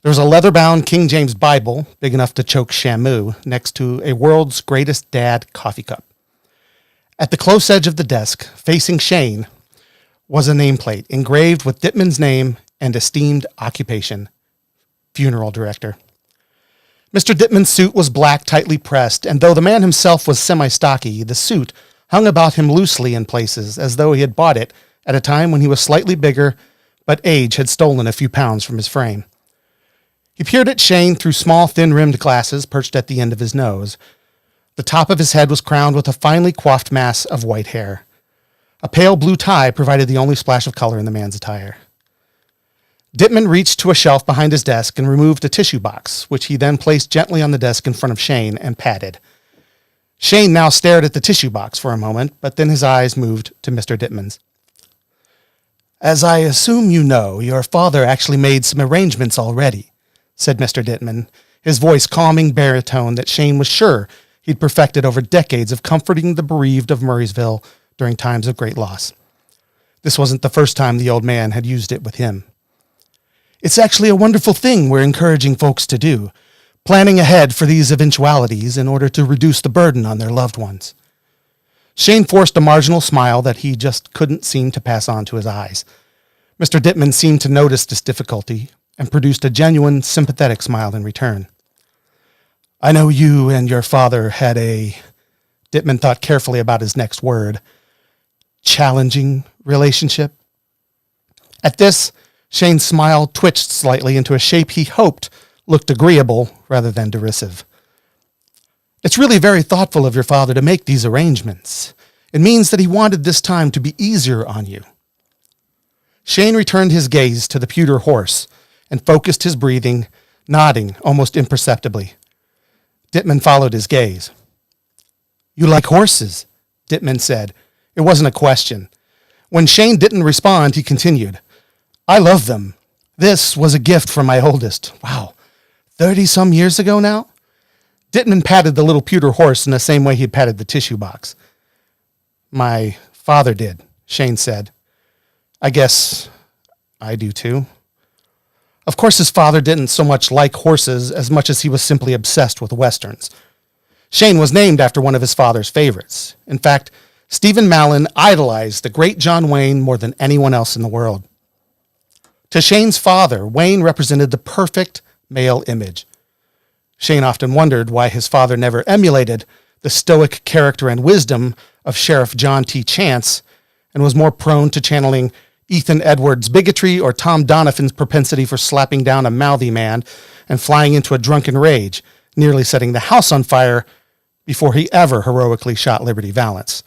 There was a leather-bound King James Bible, big enough to choke Shamu, next to a World's Greatest Dad coffee cup. At the close edge of the desk, facing Shane, was a nameplate engraved with Dittman's name and esteemed occupation, funeral director. Mr. Dittman's suit was black, tightly pressed, and though the man himself was semi-stocky, the suit hung about him loosely in places, as though he had bought it at a time when he was slightly bigger, but age had stolen a few pounds from his frame. He peered at Shane through small, thin-rimmed glasses perched at the end of his nose. The top of his head was crowned with a finely coiffed mass of white hair. A pale blue tie provided the only splash of color in the man's attire. Dittman reached to a shelf behind his desk and removed a tissue box, which he then placed gently on the desk in front of Shane and patted. Shane now stared at the tissue box for a moment, but then his eyes moved to Mr. Dittman's. "As I assume you know, your father actually made some arrangements already," said Mr. Dittman, his voice calming baritone that Shane was sure he'd perfected over decades of comforting the bereaved of Murraysville during times of great loss. This wasn't the first time the old man had used it with him. "It's actually a wonderful thing we're encouraging folks to do, planning ahead for these eventualities in order to reduce the burden on their loved ones." Shane forced a marginal smile that he just couldn't seem to pass on to his eyes. Mr. Dittman seemed to notice this difficulty and produced a genuine, sympathetic smile in return. "I know you and your father had a," Dittman thought carefully about his next word, "challenging relationship." At this, Shane's smile twitched slightly into a shape he hoped looked agreeable rather than derisive. "It's really very thoughtful of your father to make these arrangements. It means that he wanted this time to be easier on you." Shane returned his gaze to the pewter horse and focused his breathing, nodding almost imperceptibly. Dittman followed his gaze. "You like horses?" Dittman said. It wasn't a question. When Shane didn't respond, he continued. "I love them. This was a gift from my oldest. Wow, 30-some years ago now?" Dittman patted the little pewter horse in the same way he'd patted the tissue box. "My father did," Shane said. "I guess I do too." Of course, his father didn't so much like horses as much as he was simply obsessed with westerns. Shane was named after one of his father's favorites. In fact, Stephen Mallon idolized the great John Wayne more than anyone else in the world. To Shane's father, Wayne represented the perfect male image. Shane often wondered why his father never emulated the stoic character and wisdom of Sheriff John T. Chance and was more prone to channeling Ethan Edwards' bigotry or Tom Doniphan's propensity for slapping down a mouthy man and flying into a drunken rage, nearly setting the house on fire before he ever heroically shot Liberty Valance.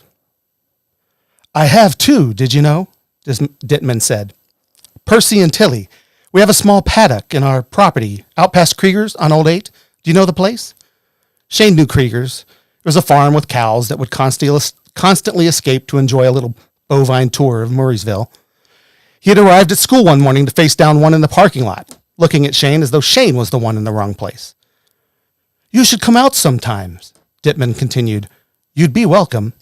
"I have too, did you know?" Dittman said. "Percy and Tilly. We have a small paddock in our property, out past Krieger's on Old 8. Do you know the place?" Shane knew Krieger's. It was a farm with cows that would constantly escape to enjoy a little bovine tour of Murraysville. He had arrived at school one morning to face down one in the parking lot, looking at Shane as though Shane was the one in the wrong place. "You should come out sometimes," Dittman continued. "You'd be welcome."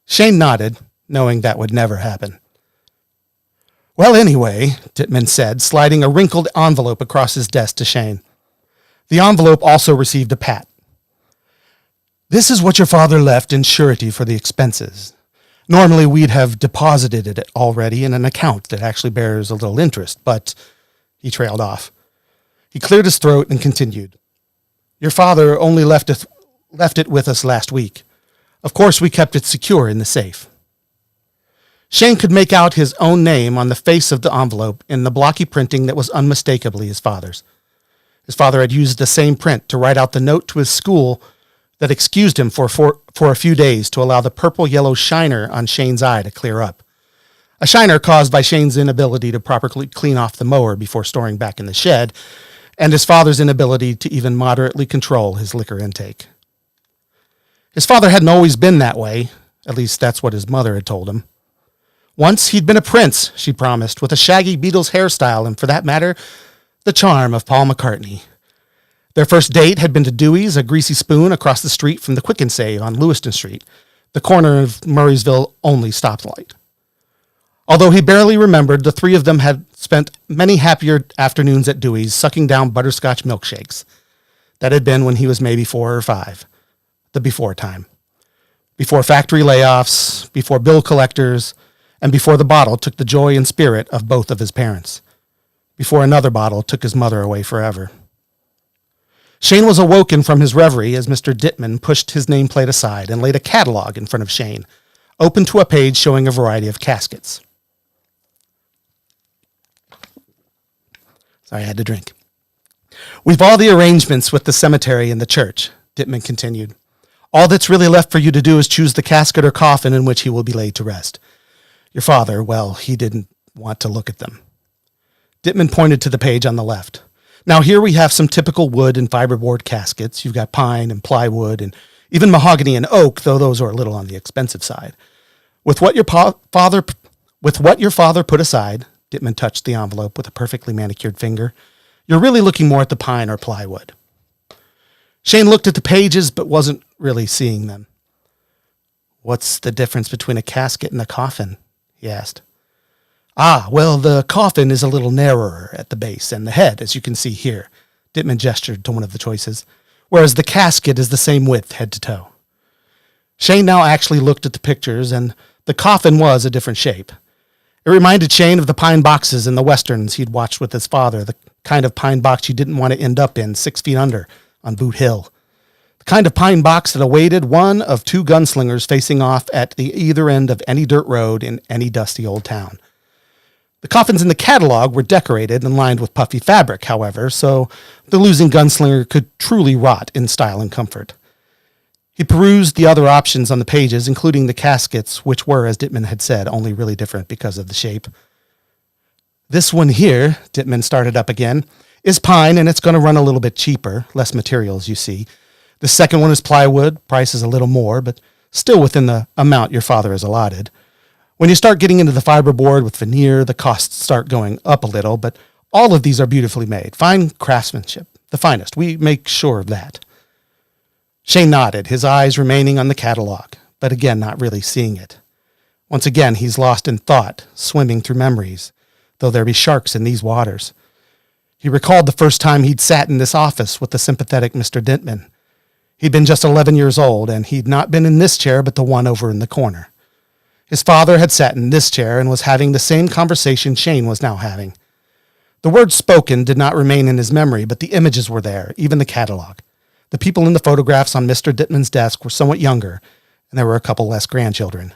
Shane nodded, knowing that would never happen. "Well, anyway," Dittman said, sliding a wrinkled envelope across his desk to Shane. The envelope also received a pat. "This is what your father left in surety for the expenses. Normally, we'd have deposited it already in an account that actually bears a little interest, but..." He trailed off. He cleared his throat and continued. "Your father only left it with us last week. Of course, we kept it secure in the safe." Shane could make out his own name on the face of the envelope in the blocky printing that was unmistakably his father's. His father had used the same print to write out the note to his school that excused him for a few days to allow the purple-yellow shiner on Shane's eye to clear up. A shiner caused by Shane's inability to properly clean off the mower before storing back in the shed, and his father's inability to even moderately control his liquor intake. His father hadn't always been that way, at least that's what his mother had told him. Once he'd been a prince, she promised, with a shaggy Beatles hairstyle and, for that matter, the charm of Paul McCartney. Their first date had been to Dewey's, a greasy spoon across the street from the Quick and Save on Lewiston Street, the corner of Murraysville only stoplight. Although he barely remembered, the three of them had spent many happier afternoons at Dewey's sucking down butterscotch milkshakes. That had been when he was maybe 4 or 5, the before time. Before factory layoffs, before bill collectors, and before the bottle took the joy and spirit of both of his parents. Before another bottle took his mother away forever. Shane was awoken from his reverie as Mr. Dittman pushed his nameplate aside and laid a catalog in front of Shane, open to a page showing a variety of caskets. Sorry, I had to drink. "We've all the arrangements with the cemetery and the church," Dittman continued. "All that's really left for you to do is choose the casket or coffin in which he will be laid to rest. Your father, well, he didn't want to look at them." Dittman pointed to the page on the left. "Now here we have some typical wood and fiberboard caskets. You've got pine and plywood and even mahogany and oak, though those are a little on the expensive side. With what your father put aside," Dittman touched the envelope with a perfectly manicured finger, "you're really looking more at the pine or plywood." Shane looked at the pages but wasn't really seeing them. "What's the difference between a casket and a coffin?" he asked. "Ah, well, the coffin is a little narrower at the base and the head, as you can see here." Dittman gestured to one of the choices, "whereas the casket is the same width head to toe." Shane now actually looked at the pictures, and the coffin was a different shape. It reminded Shane of the pine boxes in the westerns he'd watched with his father, the kind of pine box you didn't want to end up in 6 feet under on Boot Hill. The kind of pine box that awaited one of 2 gunslingers facing off at the either end of any dirt road in any dusty old town. The coffins in the catalog were decorated and lined with puffy fabric, however, so the losing gunslinger could truly rot in style and comfort. He perused the other options on the pages, including the caskets, which were, as Dittman had said, only really different because of the shape. "This one here," Dittman started up again, "is pine, and it's going to run a little bit cheaper, less materials, you see. The second one is plywood, price is a little more, but still within the amount your father has allotted. When you start getting into the fiberboard with veneer, the costs start going up a little, but all of these are beautifully made. Fine craftsmanship, the finest. We make sure of that." Shane nodded, his eyes remaining on the catalog, but again not really seeing it. Once again, he's lost in thought, swimming through memories, though there be sharks in these waters. He recalled the first time he'd sat in this office with the sympathetic Mr. Dittman. He'd been just 11 years old, and he'd not been in this chair but the one over in the corner. His father had sat in this chair and was having the same conversation Shane was now having. The words spoken did not remain in his memory, but the images were there, even the catalog. The people in the photographs on Mr. Dittman's desk were somewhat younger, and there were a couple less grandchildren.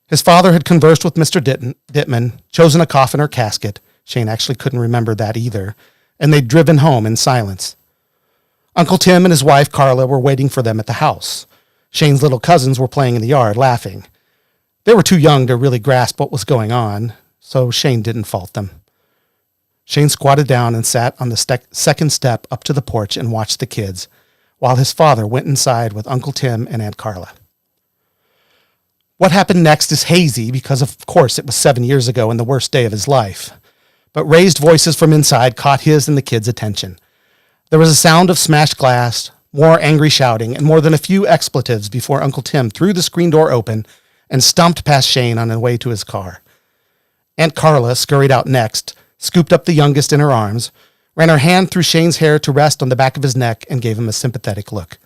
His father had conversed with Mr. Dittman, chosen a coffin or casket. Shane actually couldn't remember that either, and they'd driven home in silence. Uncle Tim and his wife, Carla, were waiting for them at the house. Shane's little cousins were playing in the yard, laughing. They were too young to really grasp what was going on, so Shane didn't fault them. Shane squatted down and sat on the second step up to the porch and watched the kids, while his father went inside with Uncle Tim and Aunt Carla. What happened next is hazy because, of course, it was 7 years ago and the worst day of his life. But raised voices from inside caught his and the kids' attention. There was a sound of smashed glass, more angry shouting, and more than a few expletives before Uncle Tim threw the screen door open and stomped past Shane on his way to his car. Aunt Carla scurried out next, scooped up the youngest in her arms, ran her hand through Shane's hair to rest on the back of his neck, and gave him a sympathetic look.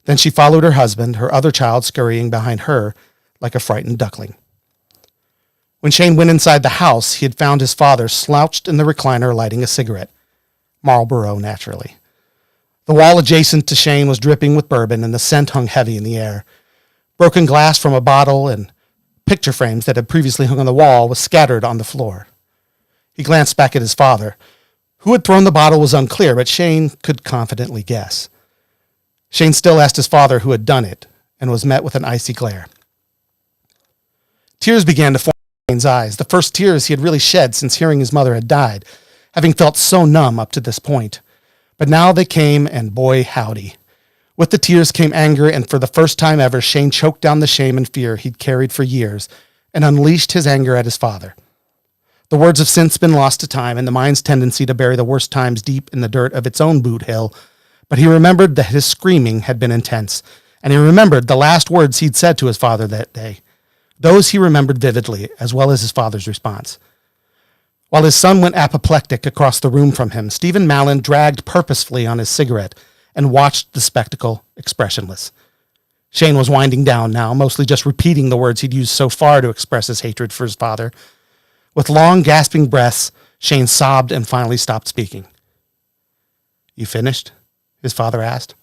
Then she followed her husband, her other child scurrying behind her like a frightened duckling. When Shane went inside the house, he had found his father slouched in the recliner lighting a cigarette. Marlboro, naturally. The wall adjacent to Shane was dripping with bourbon, and the scent hung heavy in the air. Broken glass from a bottle and picture frames that had previously hung on the wall was scattered on the floor. He glanced back at his father. Who had thrown the bottle was unclear, but Shane could confidently guess. Shane still asked his father who had done it, and was met with an icy glare. Tears began to form in Shane's eyes, the first tears he had really shed since hearing his mother had died, having felt so numb up to this point. But now they came, and boy, howdy. With the tears came anger, and for the first time ever, Shane choked down the shame and fear he'd carried for years, and unleashed his anger at his father. The words have since been lost to time, and the mind's tendency to bury the worst times deep in the dirt of its own boot hill, but he remembered that his screaming had been intense, and he remembered the last words he'd said to his father that day. Those he remembered vividly, as well as his father's response. While his son went apoplectic across the room from him, Stephen Mallon dragged purposefully on his cigarette and watched the spectacle expressionless. Shane was winding down now, mostly just repeating the words he'd used so far to express his hatred for his father. With long, gasping breaths, Shane sobbed and finally stopped speaking. "You finished?" his father asked.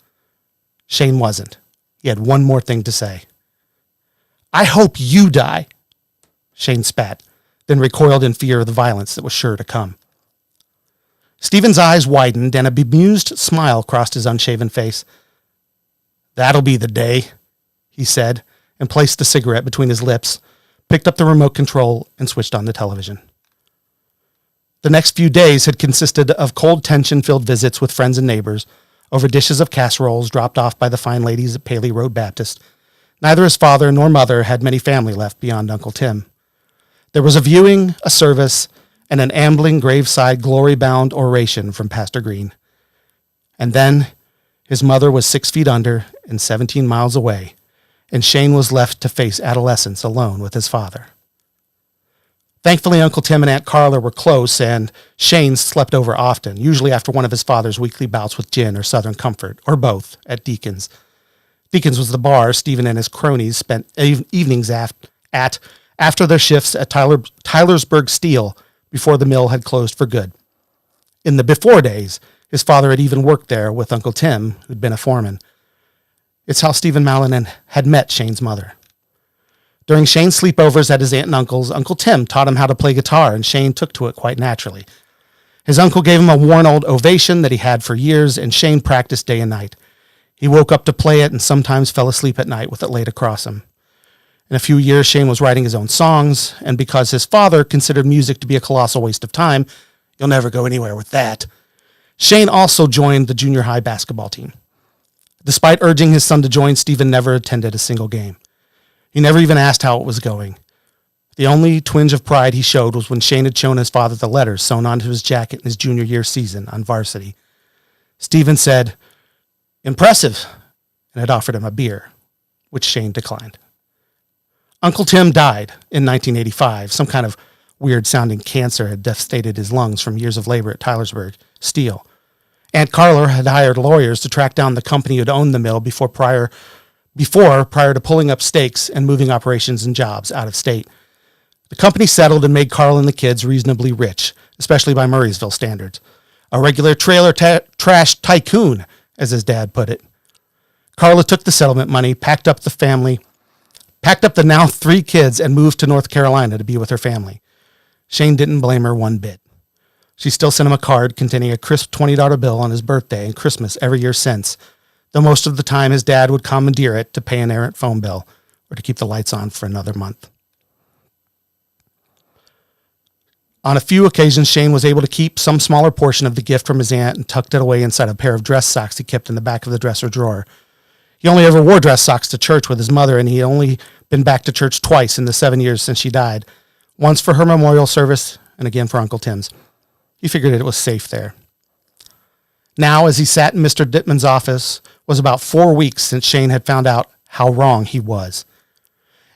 Shane wasn't. He had one more thing to say. "I hope you die," Shane spat, then recoiled in fear of the violence that was sure to come. Stephen's eyes widened, and a bemused smile crossed his unshaven face. "That'll be the day," he said, and placed the cigarette between his lips, picked up the remote control, and switched on the television. The next few days had consisted of cold tension-filled visits with friends and neighbors, over dishes of casseroles dropped off by the fine ladies at Paley Road Baptist. Neither his father nor mother had many family left beyond Uncle Tim. There was a viewing, a service, and an ambling graveside glory-bound oration from Pastor Green. And then his mother was 6 feet under and 17 miles away, and Shane was left to face adolescence alone with his father. Thankfully, Uncle Tim and Aunt Carla were close, and Shane slept over often, usually after one of his father's weekly bouts with gin or Southern Comfort, or both, at Deacon's. Deacon's was the bar Stephen and his cronies spent evenings at after their shifts at Tylersburg Steel before the mill had closed for good. In the before days, his father had even worked there with Uncle Tim, who'd been a foreman. It's how Stephen Mallon had met Shane's mother. During Shane's sleepovers at his aunt and uncle's, Uncle Tim taught him how to play guitar, and Shane took to it quite naturally. His uncle gave him a worn old ovation that he had for years, and Shane practiced day and night. He woke up to play it and sometimes fell asleep at night with it laid across him. In a few years, Shane was writing his own songs, and because his father considered music to be a colossal waste of time, "You'll never go anywhere with that," Shane also joined the junior high basketball team. Despite urging his son to join, Stephen never attended a single game. He never even asked how it was going. The only twinge of pride he showed was when Shane had shown his father the letters sewn onto his jacket in his junior year season on varsity. Stephen said, "Impressive," and had offered him a beer, which Shane declined. Uncle Tim died in 1985. Some kind of weird-sounding cancer had devastated his lungs from years of labor at Tylersburg Steel. Aunt Carla had hired lawyers to track down the company who had owned the mill prior to pulling up stakes and moving operations and jobs out of state. The company settled and made Carl and the kids reasonably rich, especially by Murraysville standards. A regular trailer trash tycoon, as his dad put it. Carla took the settlement money, packed up the now 3 kids, and moved to North Carolina to be with her family. Shane didn't blame her one bit. She still sent him a card containing a crisp $20 bill on his birthday and Christmas every year since, though most of the time his dad would commandeer it to pay an errant phone bill or to keep the lights on for another month. On a few occasions, Shane was able to keep some smaller portion of the gift from his aunt and tucked it away inside a pair of dress socks he kept in the back of the dresser drawer. He only ever wore dress socks to church with his mother, and he only been back to church twice in the 7 years since she died, once for her memorial service and again for Uncle Tim's. He figured it was safe there. Now, as he sat in Mr. Dittman's office, was about 4 weeks since Shane had found out how wrong he was.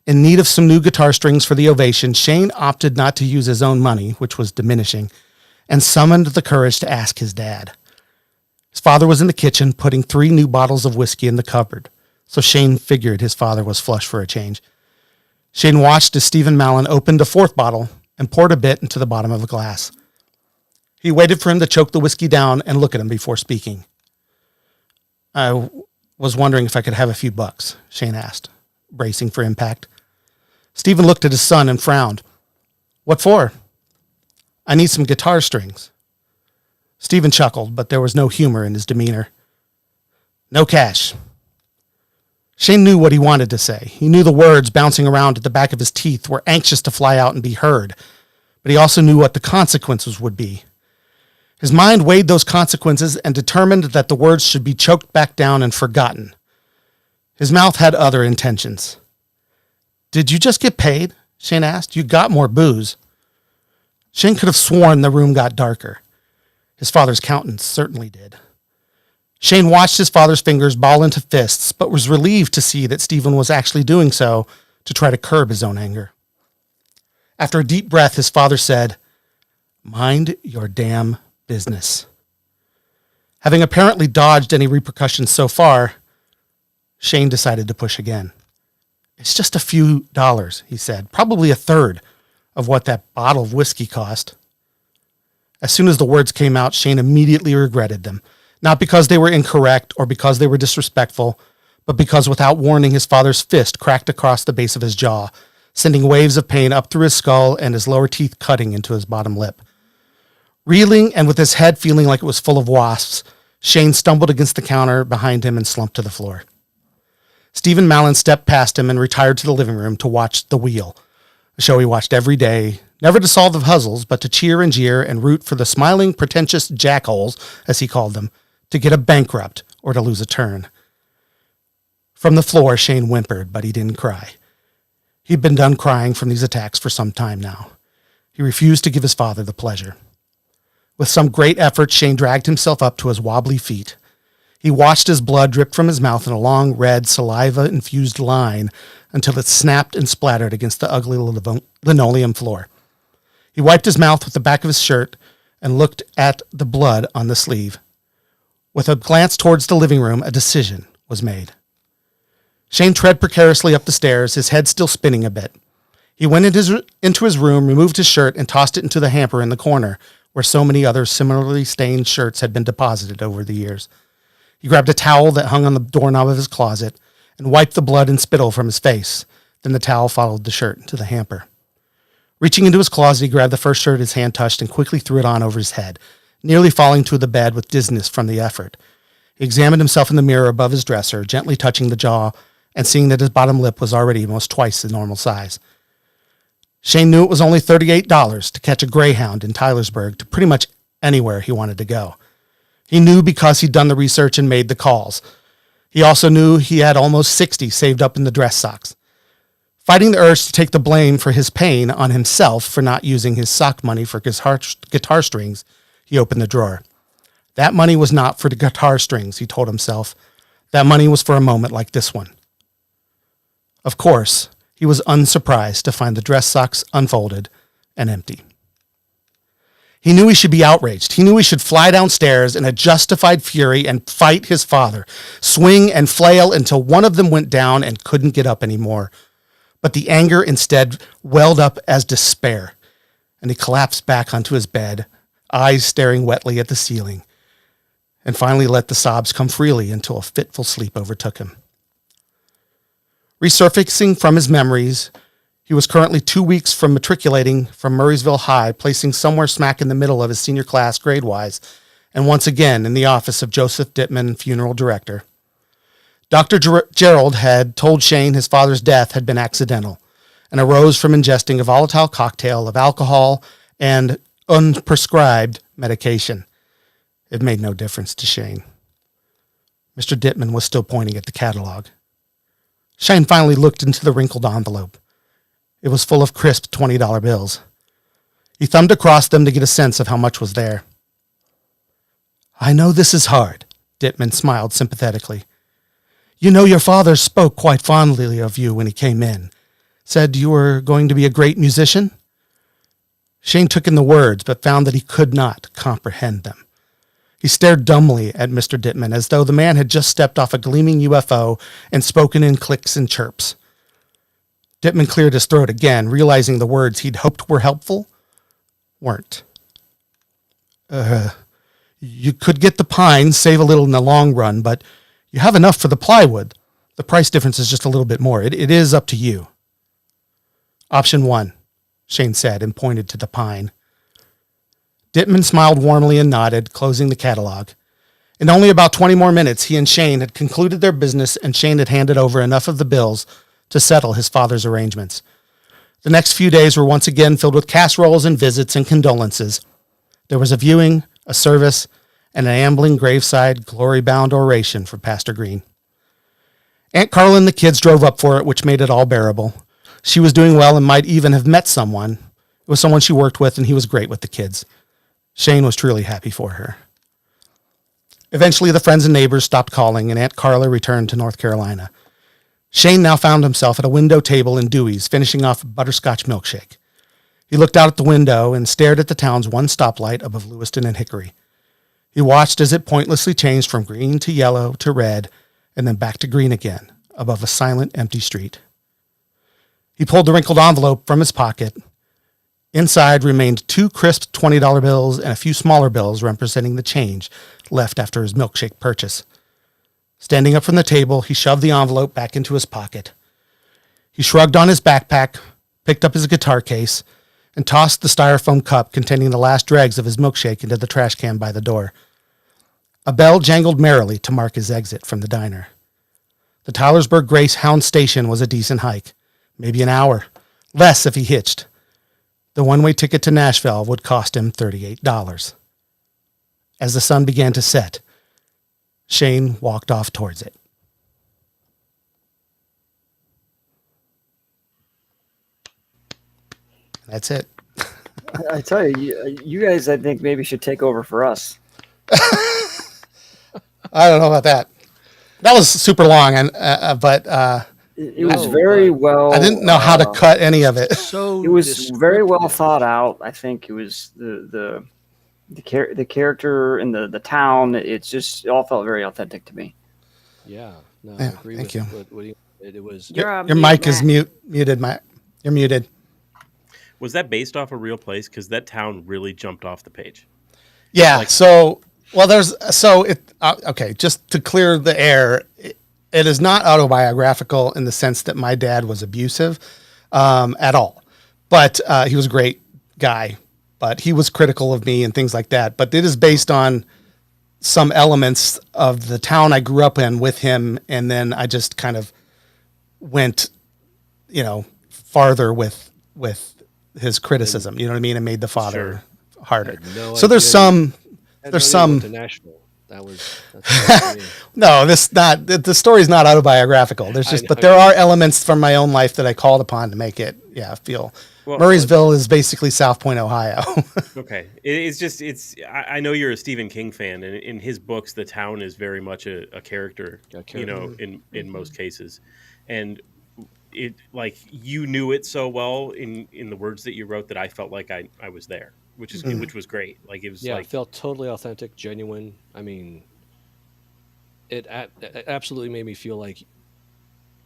In need of some new guitar strings for the ovation, Shane opted not to use his own money, which was diminishing, and summoned the courage to ask his dad. His father was in the kitchen putting 3 new bottles of whiskey in the cupboard, so Shane figured his father was flush for a change. Shane watched as Stephen Mallon opened a 4th bottle and poured a bit into the bottom of a glass. He waited for him to choke the whiskey down and look at him before speaking. I was wondering if I could have a few bucks, Shane asked, bracing for impact. Stephen looked at his son and frowned. What for? I need some guitar strings. Stephen chuckled, but there was no humor in his demeanor. No cash. Shane knew what he wanted to say. He knew the words bouncing around at the back of his teeth were anxious to fly out and be heard, but he also knew what the consequences would be. His mind weighed those consequences and determined that the words should be choked back down and forgotten. His mouth had other intentions. Did you just get paid? Shane asked. You got more booze. Shane could have sworn the room got darker. His father's countenance certainly did. Shane watched his father's fingers ball into fists, but was relieved to see that Stephen was actually doing so to try to curb his own anger. After a deep breath, his father said, Mind your damn business. Having apparently dodged any repercussions so far, Shane decided to push again. It's just a few dollars, he said, probably a third of what that bottle of whiskey cost. As soon as the words came out, Shane immediately regretted them, not because they were incorrect or because they were disrespectful, but because without warning, his father's fist cracked across the base of his jaw, sending waves of pain up through his skull and his lower teeth cutting into his bottom lip. Reeling and with his head feeling like it was full of wasps, Shane stumbled against the counter behind him and slumped to the floor. Stephen Mallon stepped past him and retired to the living room to watch The Wheel, a show he watched every day, never to solve the puzzles, but to cheer and jeer and root for the smiling, pretentious jackholes, as he called them, to get a bankrupt or to lose a turn. From the floor, Shane whimpered, but he didn't cry. He'd been done crying from these attacks for some time now. He refused to give his father the pleasure. With some great effort, Shane dragged himself up to his wobbly feet. He watched as blood dripped from his mouth in a long, red, saliva-infused line until it snapped and splattered against the ugly linoleum floor. He wiped his mouth with the back of his shirt and looked at the blood on the sleeve. With a glance towards the living room, a decision was made. Shane tread precariously up the stairs, his head still spinning a bit. He went into his room, removed his shirt, and tossed it into the hamper in the corner, where so many other similarly stained shirts had been deposited over the years. He grabbed a towel that hung on the doorknob of his closet and wiped the blood and spittle from his face. Then the towel followed the shirt into the hamper. Reaching into his closet, he grabbed the first shirt his hand touched and quickly threw it on over his head, nearly falling to the bed with dizziness from the effort. He examined himself in the mirror above his dresser, gently touching the jaw and seeing that his bottom lip was already almost twice the normal size. Shane knew it was only $38 to catch a Greyhound in Tylersburg to pretty much anywhere he wanted to go. He knew because he'd done the research and made the calls. He also knew he had almost 60 saved up in the dress socks. Fighting the urge to take the blame for his pain on himself for not using his sock money for guitar strings, he opened the drawer. That money was not for the guitar strings, he told himself. That money was for a moment like this one. Of course, he was unsurprised to find the dress socks unfolded and empty. He knew he should be outraged. He knew he should fly downstairs in a justified fury and fight his father, swing and flail until one of them went down and couldn't get up anymore. But the anger instead welled up as despair, and he collapsed back onto his bed, eyes staring wetly at the ceiling, and finally let the sobs come freely until a fitful sleep overtook him. Resurfacing from his memories, he was currently 2 weeks from matriculating from Murraysville High, placing somewhere smack in the middle of his senior class grade-wise, and once again in the office of Joseph Dittman, funeral director. Dr. Gerald had told Shane his father's death had been accidental and arose from ingesting a volatile cocktail of alcohol and unprescribed medication. It made no difference to Shane. Mr. Dittman was still pointing at the catalog. Shane finally looked into the wrinkled envelope. It was full of crisp $20 bills. He thumbed across them to get a sense of how much was there. I know this is hard, Dittman smiled sympathetically. You know, your father spoke quite fondly of you when he came in. Said you were going to be a great musician? Shane took in the words, but found that he could not comprehend them. He stared dumbly at Mr. Dittman, as though the man had just stepped off a gleaming UFO and spoken in clicks and chirps. Dittman cleared his throat again, realizing the words he'd hoped were helpful weren't. You could get the pine, save a little in the long run, but you have enough for the plywood. The price difference is just a little bit more. It is up to you. Option 1, Shane said, and pointed to the pine. Dittman smiled warmly and nodded, closing the catalog. In only about 20 more minutes, he and Shane had concluded their business, and Shane had handed over enough of the bills to settle his father's arrangements. The next few days were once again filled with casseroles and visits and condolences. There was a viewing, a service, and an ambling graveside glory-bound oration for Pastor Green. Aunt Carla and the kids drove up for it, which made it all bearable. She was doing well and might even have met someone. It was someone she worked with, and he was great with the kids. Shane was truly happy for her. Eventually, the friends and neighbors stopped calling, and Aunt Carla returned to North Carolina. Shane now found himself at a window table in Dewey's, finishing off a butterscotch milkshake. He looked out at the window and stared at the town's one stoplight above Lewiston and Hickory. He watched as it pointlessly changed from green to yellow to red, and then back to green again, above a silent, empty street. He pulled the wrinkled envelope from his pocket. Inside remained 2 crisp $20 bills and a few smaller bills representing the change left after his milkshake purchase. Standing up from the table, he shoved the envelope back into his pocket. He shrugged on his backpack, picked up his guitar case, and tossed the styrofoam cup containing the last dregs of his milkshake into the trash can by the door. A bell jangled merrily to mark his exit from the diner. The Tylersburg Grace Hound Station was a decent hike, maybe an hour, less if he hitched. The one-way ticket to Nashville would cost him $38. As the sun began to set, Shane walked off towards it. That's it. I tell you, you guys, I think maybe should take over for us. I don't know about that. That was super long, and but it was very well. I didn't know how to cut any of it. So it was very well thought out. I think it was the character and the town. It all felt very authentic to me. Yeah, no, Yeah, I agree thank with what it was. Your mic is muted, Matt. You're muted. Was that based off a real place? Because that town really jumped off the page. Yeah. Okay. Just to clear the air, it is not autobiographical in the sense that my dad was abusive at all, but he was a great guy. But he was critical of me and things like that. But it is based on some elements of the town I grew up in with him, and then I just kind of went, farther with his criticism. You know what I mean? And made the father harder. So there's some. To Nashville. That's No, the story's not autobiographical. There's just, but there are elements from my own life that I called upon to make it, feel. Well, Murraysville is basically South Point, Ohio. Okay. I know you're a Stephen King fan, and in his books, the town is very much a character, in most cases. And it, like, you knew it so well in the words that you wrote that I felt like I was there, which was great. Like, it was it felt totally authentic, genuine. I mean, it absolutely made me feel like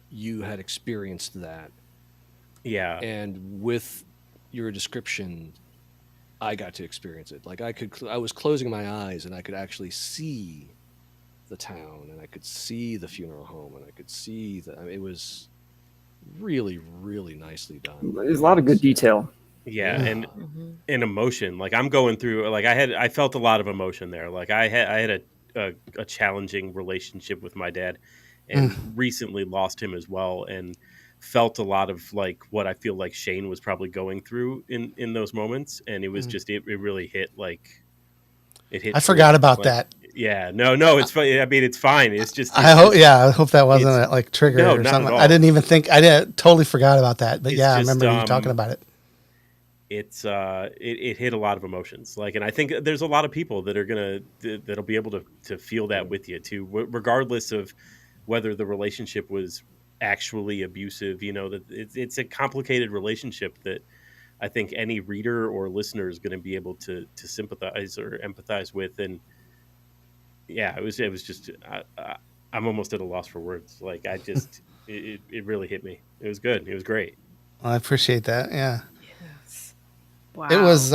you had experienced that. Yeah. And with your description, I got to experience it. Like, I was closing my eyes and I could actually see the town, and I could see the funeral home, and I could see it was really, really nicely done. There's a lot of good detail. Yeah. And emotion. Like, I'm going through, like, I felt a lot of emotion there. Like, I had a challenging relationship with my dad, and recently lost him as well, and felt a lot of like what I feel like Shane was probably going through in those moments. And it was just, it really hit, like, it hit. I forgot about that. Yeah, no, it's fine. I mean, it's fine. It's just. I hope that wasn't a like trigger No, or not something. at all. I didn't even think. I didn't totally forgot about that. But It's yeah, I just, remember you talking about it. It's it hit a lot of emotions. Like, and I think there's a lot of people that are that'll be able to feel that with you too, regardless of whether the relationship was actually abusive. You know that it's a complicated relationship that I think any reader or listener is going to be able to sympathize or empathize with. And yeah, it was just I'm almost at a loss for words. Like I just it really hit me. It was good. It was great. Well, I appreciate that. Yeah, Yes. Wow. it was.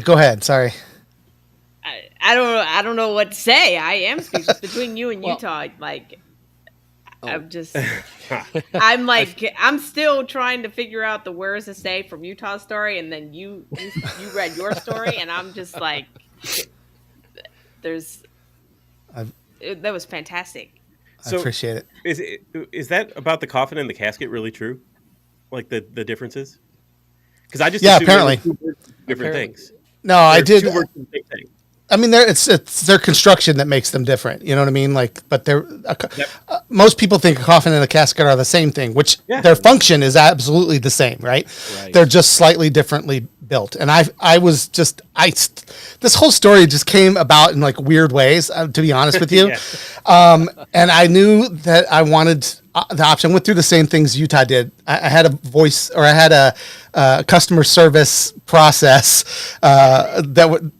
Go ahead. Sorry. I don't know what to say. I am speechless between you and Well- Utah. Like, Oh. I'm just, I'm like, I'm still trying to figure out the words to say from Utah's story, and then you read your story, and I'm just like, that was fantastic. I appreciate it. Is that about the coffin and the casket really true? Like the differences? Because I just Yeah, assumed they were apparently. two words for different things. No, I They're did. two words for the same thing. I mean, it's their construction that makes them different. You know what I mean? Like, but most people think a coffin and a casket are the same thing, which their function is absolutely the same, right? They're just slightly differently built. And this whole story just came about in like weird ways, to be honest with you. And I knew that I wanted the option. I went through the same things Utah did. I had a customer service process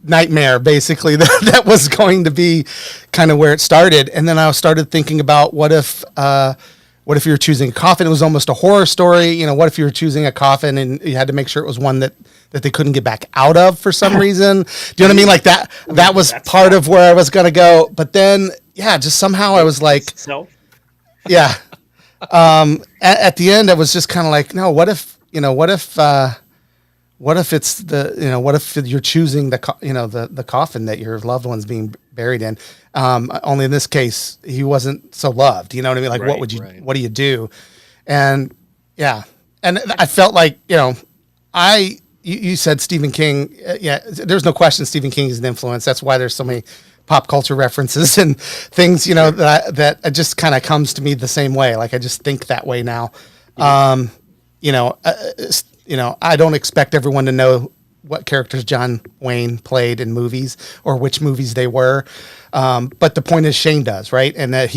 nightmare, basically, that was going to be kind of where it started. And then I started thinking about what if you were choosing a coffin? It was almost a horror story. You know, what if you were choosing a coffin and you had to make sure it was one that they couldn't get back out of for some reason? Do you know what I mean? Like that was part of where I was going to go. But then, just somehow I was like, yeah. At the end, I was just kind of like, no, what if it's what if you're choosing the coffin that your loved one's being buried in? Only in this case, he wasn't so loved. You know what I mean? Like, what do you do? And yeah. And I felt like, you said Stephen King. There's no question Stephen King is an influence. That's why there's so many pop culture references and things, that it just kind of comes to me the same way. Like, I just think that way now. I don't expect everyone to know what characters John Wayne played in movies or which movies they were. But the point is Shane does, right? And that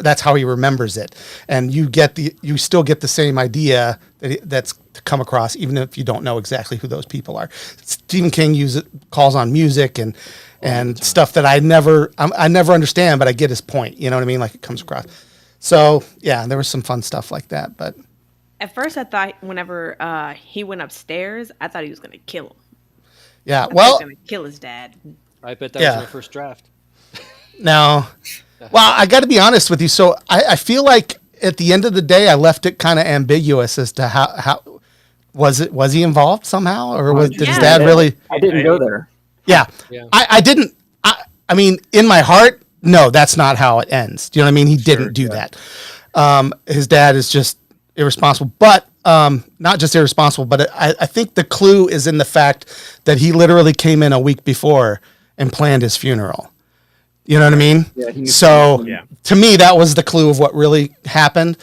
that's how he remembers it. And you still get the same idea that's to come across, even if you don't know exactly who those people are. Stephen King calls on music and stuff that I never understand, but I get his point. You know what I mean? Like, it comes across. So yeah, there was some fun stuff like that, but. At first, I thought whenever he went upstairs, I thought he was going to kill him. Yeah, He was going to kill his dad. I bet that was my first draft. No. Well, I got to be honest with you. So I feel like at the end of the day, I left it kind of ambiguous as to how was he involved somehow, or did his dad really? I didn't go there. Yeah. I didn't. I mean, in my heart, no, that's not how it ends. Do you know what I mean? He didn't do that. His dad is just irresponsible, but not just irresponsible, but I think the clue is in the fact that he literally came in a week before and planned his funeral. You know what I mean? Yeah, so to me, that was the clue of what really happened.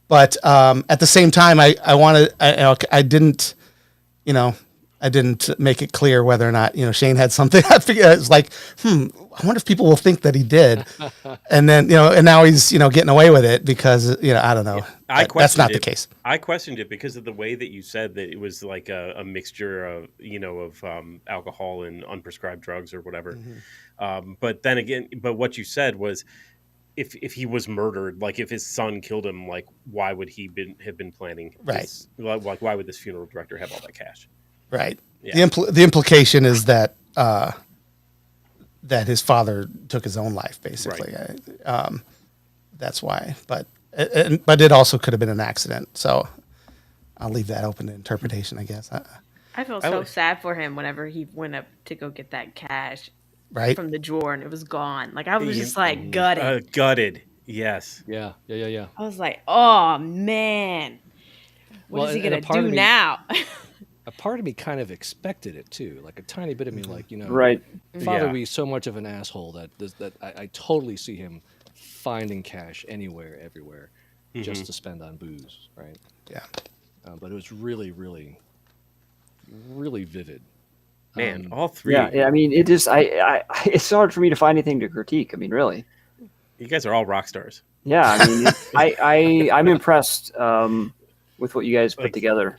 But at the same time, I didn't make it clear whether or not, Shane had something. I figured it was like, I wonder if people will think that he did. And then, and now he's, getting away with it because, I don't know. Yeah, that's not the case. I questioned it because of the way that you said that it was like a mixture of, of alcohol and unprescribed drugs or whatever. Mm-hmm. But then again, what you said was, if he was murdered, like if his son killed him, like why would he have been planning? Right. Like why would this funeral director have all that cash? Right. Yeah. The implication is that that his father took his own life, basically. Right. That's why. But it also could have been an accident. So I'll leave that open to interpretation, I guess. I felt so sad for him whenever he went up to go get that cash from the drawer and it was gone. Like, I was just like gutted. Gutted. Yes. Yeah. I was like, oh man, what is he gonna do now? a part of me kind of expected it too. Like a tiny bit of me, like, Right. Father Yeah. be so much of an asshole that I totally see him finding cash anywhere, everywhere, just to spend on booze, right? Yeah. But it was really, really, really vivid. Man, all three. Yeah. I mean, it just, it's hard for me to find anything to critique. I mean, really. You guys are all rock stars. Yeah. I mean, I'm impressed with what you guys put together.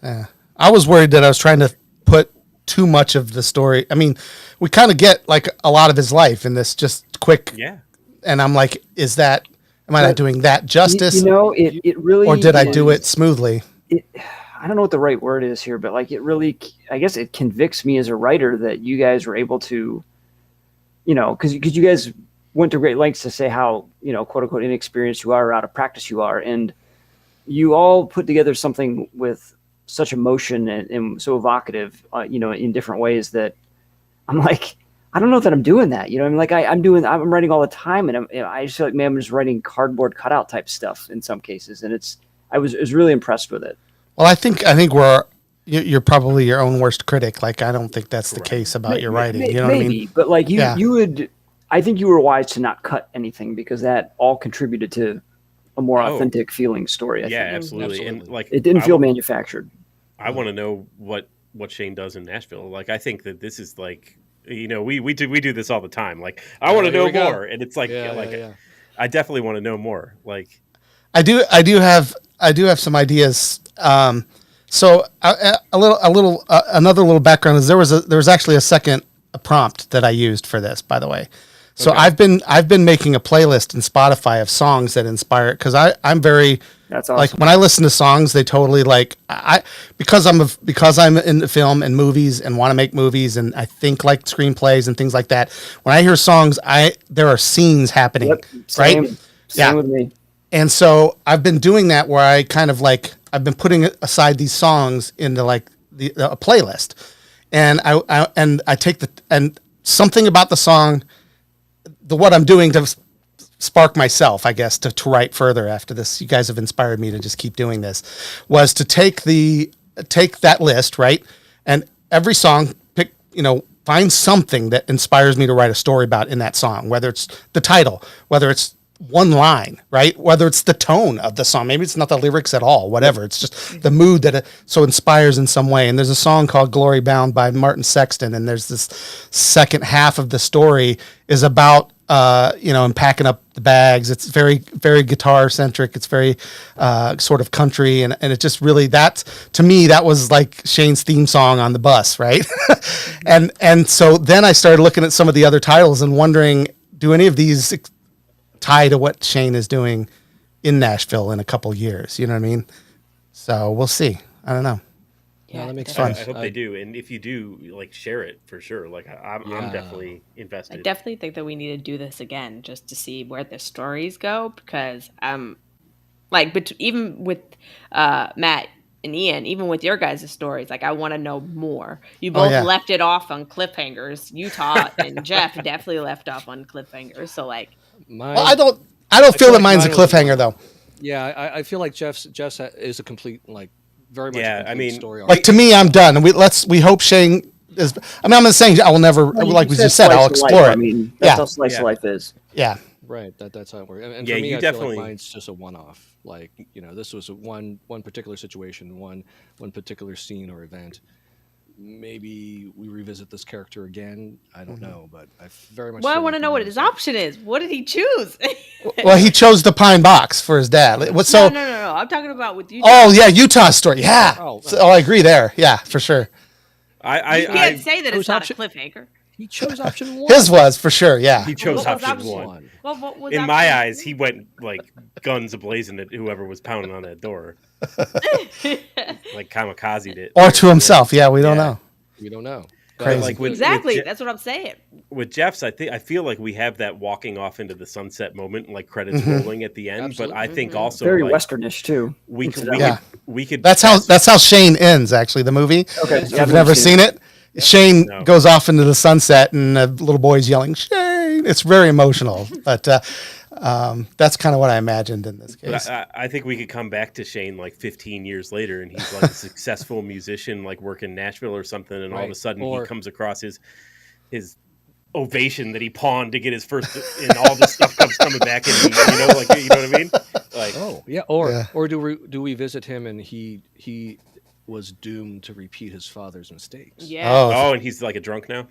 Yeah. I was worried that I was trying to put too much of the story. I mean, we kind of get like a lot of his life in this just quick. Yeah. And I'm like, am I not doing that justice? It really, or did I do it smoothly? I don't know what the right word is here, but like it really, I guess it convicts me as a writer that you guys were able to, because you guys went to great lengths to say how, quote unquote, inexperienced you are, or out of practice you are. And you all put together something with such emotion and so evocative, in different ways that I'm like, I don't know that I'm doing that. I'm like, I'm writing all the time, and I just feel like, man, I'm just writing cardboard cutout type stuff in some cases. And I was really impressed with it. Well, I think you're probably your own worst critic. Like, I don't think that's the case about your writing. You know what I mean? But like you would, I think you were wise to not cut anything because that all contributed to a more authentic feeling story. I think. Absolutely. And like, it didn't feel manufactured. I want to know what Shane does in Nashville. Like, I think that this is like, we do this all the time. Like, I want to know more, and it's like, I definitely want to know more. Like, I do have some ideas. So another little background is there was actually a second prompt that I used for this, by the way. So I've been making a playlist in Spotify of songs that inspire, because I'm very, that's awesome. Like when I listen to songs, they totally because I'm in film and movies and want to make movies, and I think like screenplays and things like that. When I hear songs, there are scenes happening, right? Same with me. And so I've been doing that where I kind of like, I've been putting aside these songs into like a playlist, and I take and something about the song, what I'm doing to spark myself, I guess, to write further after this. You guys have inspired me to just keep doing this, was to take that list, right? And every song find something that inspires me to write a story about in that song, whether it's the title, whether it's one line, right? Whether it's the tone of the song, maybe it's not the lyrics at all, whatever. It's just the mood that it so inspires in some way. And there's a song called Glory Bound by Martin Sexton. And there's this second half of the story is about, and packing up the bags. It's very, very guitar centric. It's very sort of country. And it just really, to me, that was like Shane's theme song on the bus, right? and so then I started looking at some of the other titles and wondering, do any of these tie to what Shane is doing in Nashville in a couple years? You know what I mean? So we'll see. I don't know. Yeah, that makes I sense. hope they do, and if you do, like, share it for sure. Like, I'm definitely invested. I definitely think that we need to do this again just to see where the stories go, because even with Matt and Ian, even with your guys' stories, like, I want to know more. You both left it off on cliffhangers. Utah and Jeff definitely left off on cliffhangers. So like, I don't feel that mine's a cliffhanger though. Yeah, I feel like Jeff's is a complete, like, very much a complete story arc. Like, to me, I'm done, and we hope Shane is. I mean, I'm not saying I will never, like we just said, I'll explore it. I mean, that's how slice of life is. Yeah. Right, that's how it works. And for me, I feel like mine's just a one-off. Like, this was one particular situation, one particular scene or event. Maybe we revisit this character again. I don't know, but I very much. Well, I want to know what his option is. What did he choose? Well, he chose the pine box for his dad. So no. I'm talking about with Utah. Oh yeah, Utah story. Yeah. I agree there. Yeah, for sure. You can't say that it's not a cliffhanger. He chose option one. His was for sure. Yeah. He chose option one. Well, what was in my eyes, he went like guns ablazing at whoever was pounding on that door. Like kamikazed it. Or to himself. Yeah, we don't know. We don't know. Crazy. Like exactly. That's what I'm saying. With Jeff's, I feel like we have that walking off into the sunset moment, like credits rolling at the end. Absolutely. But I think also very like, westernish too. We could. That's how Shane ends. Actually, the movie. Okay. If you've never seen it, Shane goes off into the sunset, and the little boy's yelling, "Shane!" It's very emotional. But That's kind of what I imagined in this But case. I think we could come back to Shane like 15 years later, and he's like a successful musician, like working in Nashville or something, and all of a Right. sudden Or- he comes across his ovation that he pawned to get his first, and all this stuff comes coming back, and you know what I mean? Like, Oh yeah, or Yeah. or do we visit him and he was doomed to repeat his father's mistakes? Yeah. oh, and he's like a drunk now,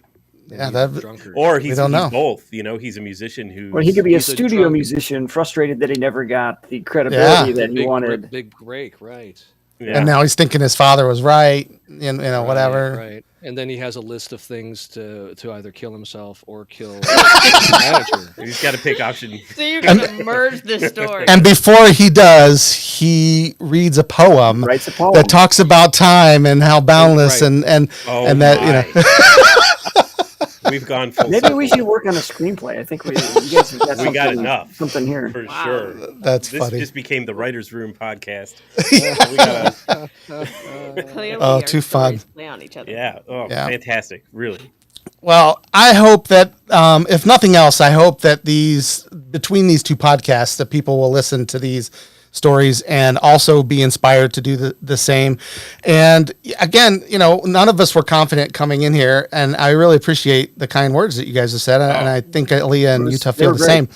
Yeah, He's that- a drunkard. or he's don't know. both. You know, he's a musician who. Or he could be a He's a studio drunk- musician, frustrated that he never got the credibility that he big, wanted. big break, right? Yeah. And now he's thinking his father was right, whatever. Right. And then he has a list of things to either kill himself or kill the manager. He's got to pick option. So you're gonna merge the story. And before he does, he reads a poem Writes a poem. that talks about time and how boundless Right. and Oh, and that We've gone full Maybe circle. we should work on a screenplay. I think you guys have got We got something- enough. Something here. for Wow. sure. that's This funny. just became the Writers' Room podcast. We gotta- Clearly, Oh, our too fun. stories play on each other. yeah. Oh, Yeah. fantastic. Really. Well, I hope that if nothing else, I hope that between these two podcasts, that people will listen to these stories and also be inspired to do the same. And again, none of us were confident coming in here, and I really appreciate the kind words that you guys have said, and I think Leah and Utah they feel were the great. same.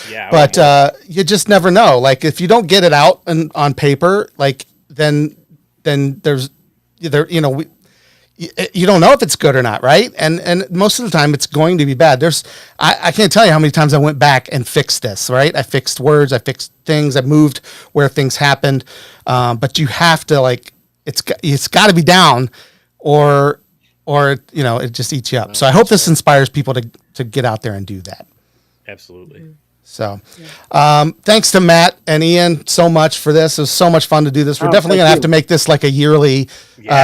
Yeah. But you just never know. Like if you don't get it out on paper, like then there's you don't know if it's good or not, right? And most of the time it's going to be bad. I can't tell you how many times I went back and fixed this, right? I fixed words, I fixed things, I moved where things happened. But you have to it's got to be down or it just eats you up. So I hope this inspires people to get out there and do that. Absolutely. So, thanks to Matt and Ian so much for this. It was so much fun to do this. We're definitely thank going to have you. to make this like a yearly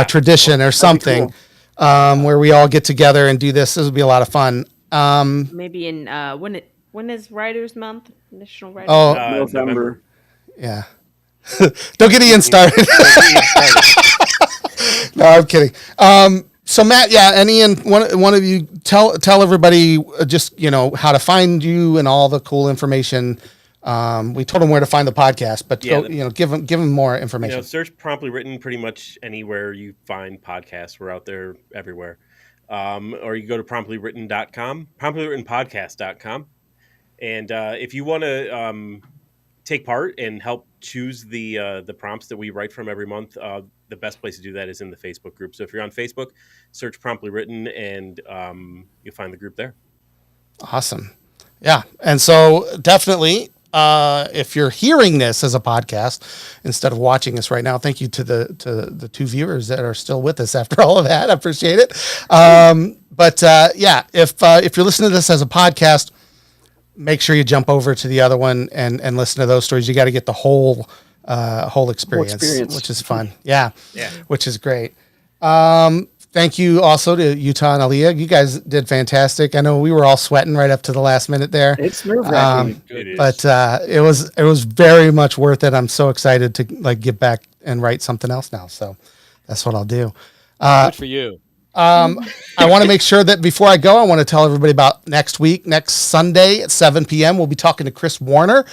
tradition or something, where we all get together and do this. This would be a lot of fun. Maybe in when is Writers Month? National Writers Oh, Month? November. yeah. Don't get Ian started. No, I'm kidding. So Matt, and Ian, one of you tell everybody just how to find you and all the cool information. We told them where to find the podcast, but give them more information. Search Promptly Written pretty much anywhere you find podcasts. We're out there everywhere. Or you can go to promptlywritten.com, promptlywrittenpodcast.com. And if you want to take part and help choose the prompts that we write from every month, the best place to do that is in the Facebook group. So if you're on Facebook, search Promptly Written, and you'll find the group there. Awesome. Yeah. And so definitely, if you're hearing this as a podcast instead of watching us right now, thank you to the two viewers that are still with us after all of that. I appreciate it. If you're listening to this as a podcast, make sure you jump over to the other one and listen to those stories. You got to get the whole experience, which is fun. Yeah. Which is great. Thank you also to Utah and Aaliyah. You guys did fantastic. I know we were all sweating right up to the last minute there. It's nerve-wracking. It is. But it was very much worth it. I'm so excited to get back and write something else now. So that's what I'll do. Good for you. I want to make sure that before I go, I want to tell everybody about next Sunday at 7 p.m. We'll be talking to Chris Warner.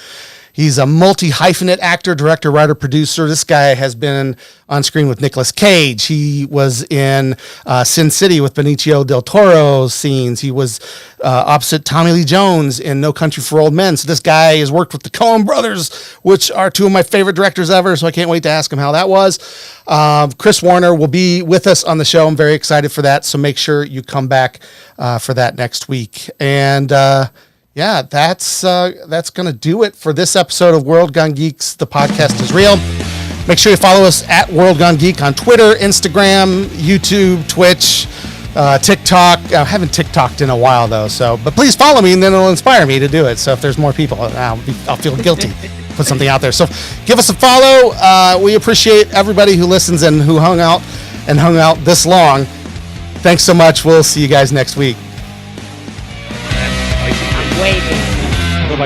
He's a multi-hyphenate actor, director, writer, producer. This guy has been on screen with Nicolas Cage. He was in Sin City with Benicio del Toro's scenes. He was opposite Tommy Lee Jones in No Country for Old Men. So this guy has worked with the Coen brothers, which are two of my favorite directors ever. So I can't wait to ask him how that was. Chris Warner will be with us on the show. I'm very excited for that. So make sure you come back for that next week. And that's going to do it for this episode of World Gone Geeks. The podcast is real. Make sure you follow us at World Gone Geek on Twitter, Instagram, YouTube, Twitch, TikTok. I haven't TikToked in a while though, but please follow me and then it'll inspire me to do it. So if there's more people, I'll feel guilty. Put something out there. So give us a follow. We appreciate everybody who listens and who hung out this long. Thanks so much. We'll see you guys next week.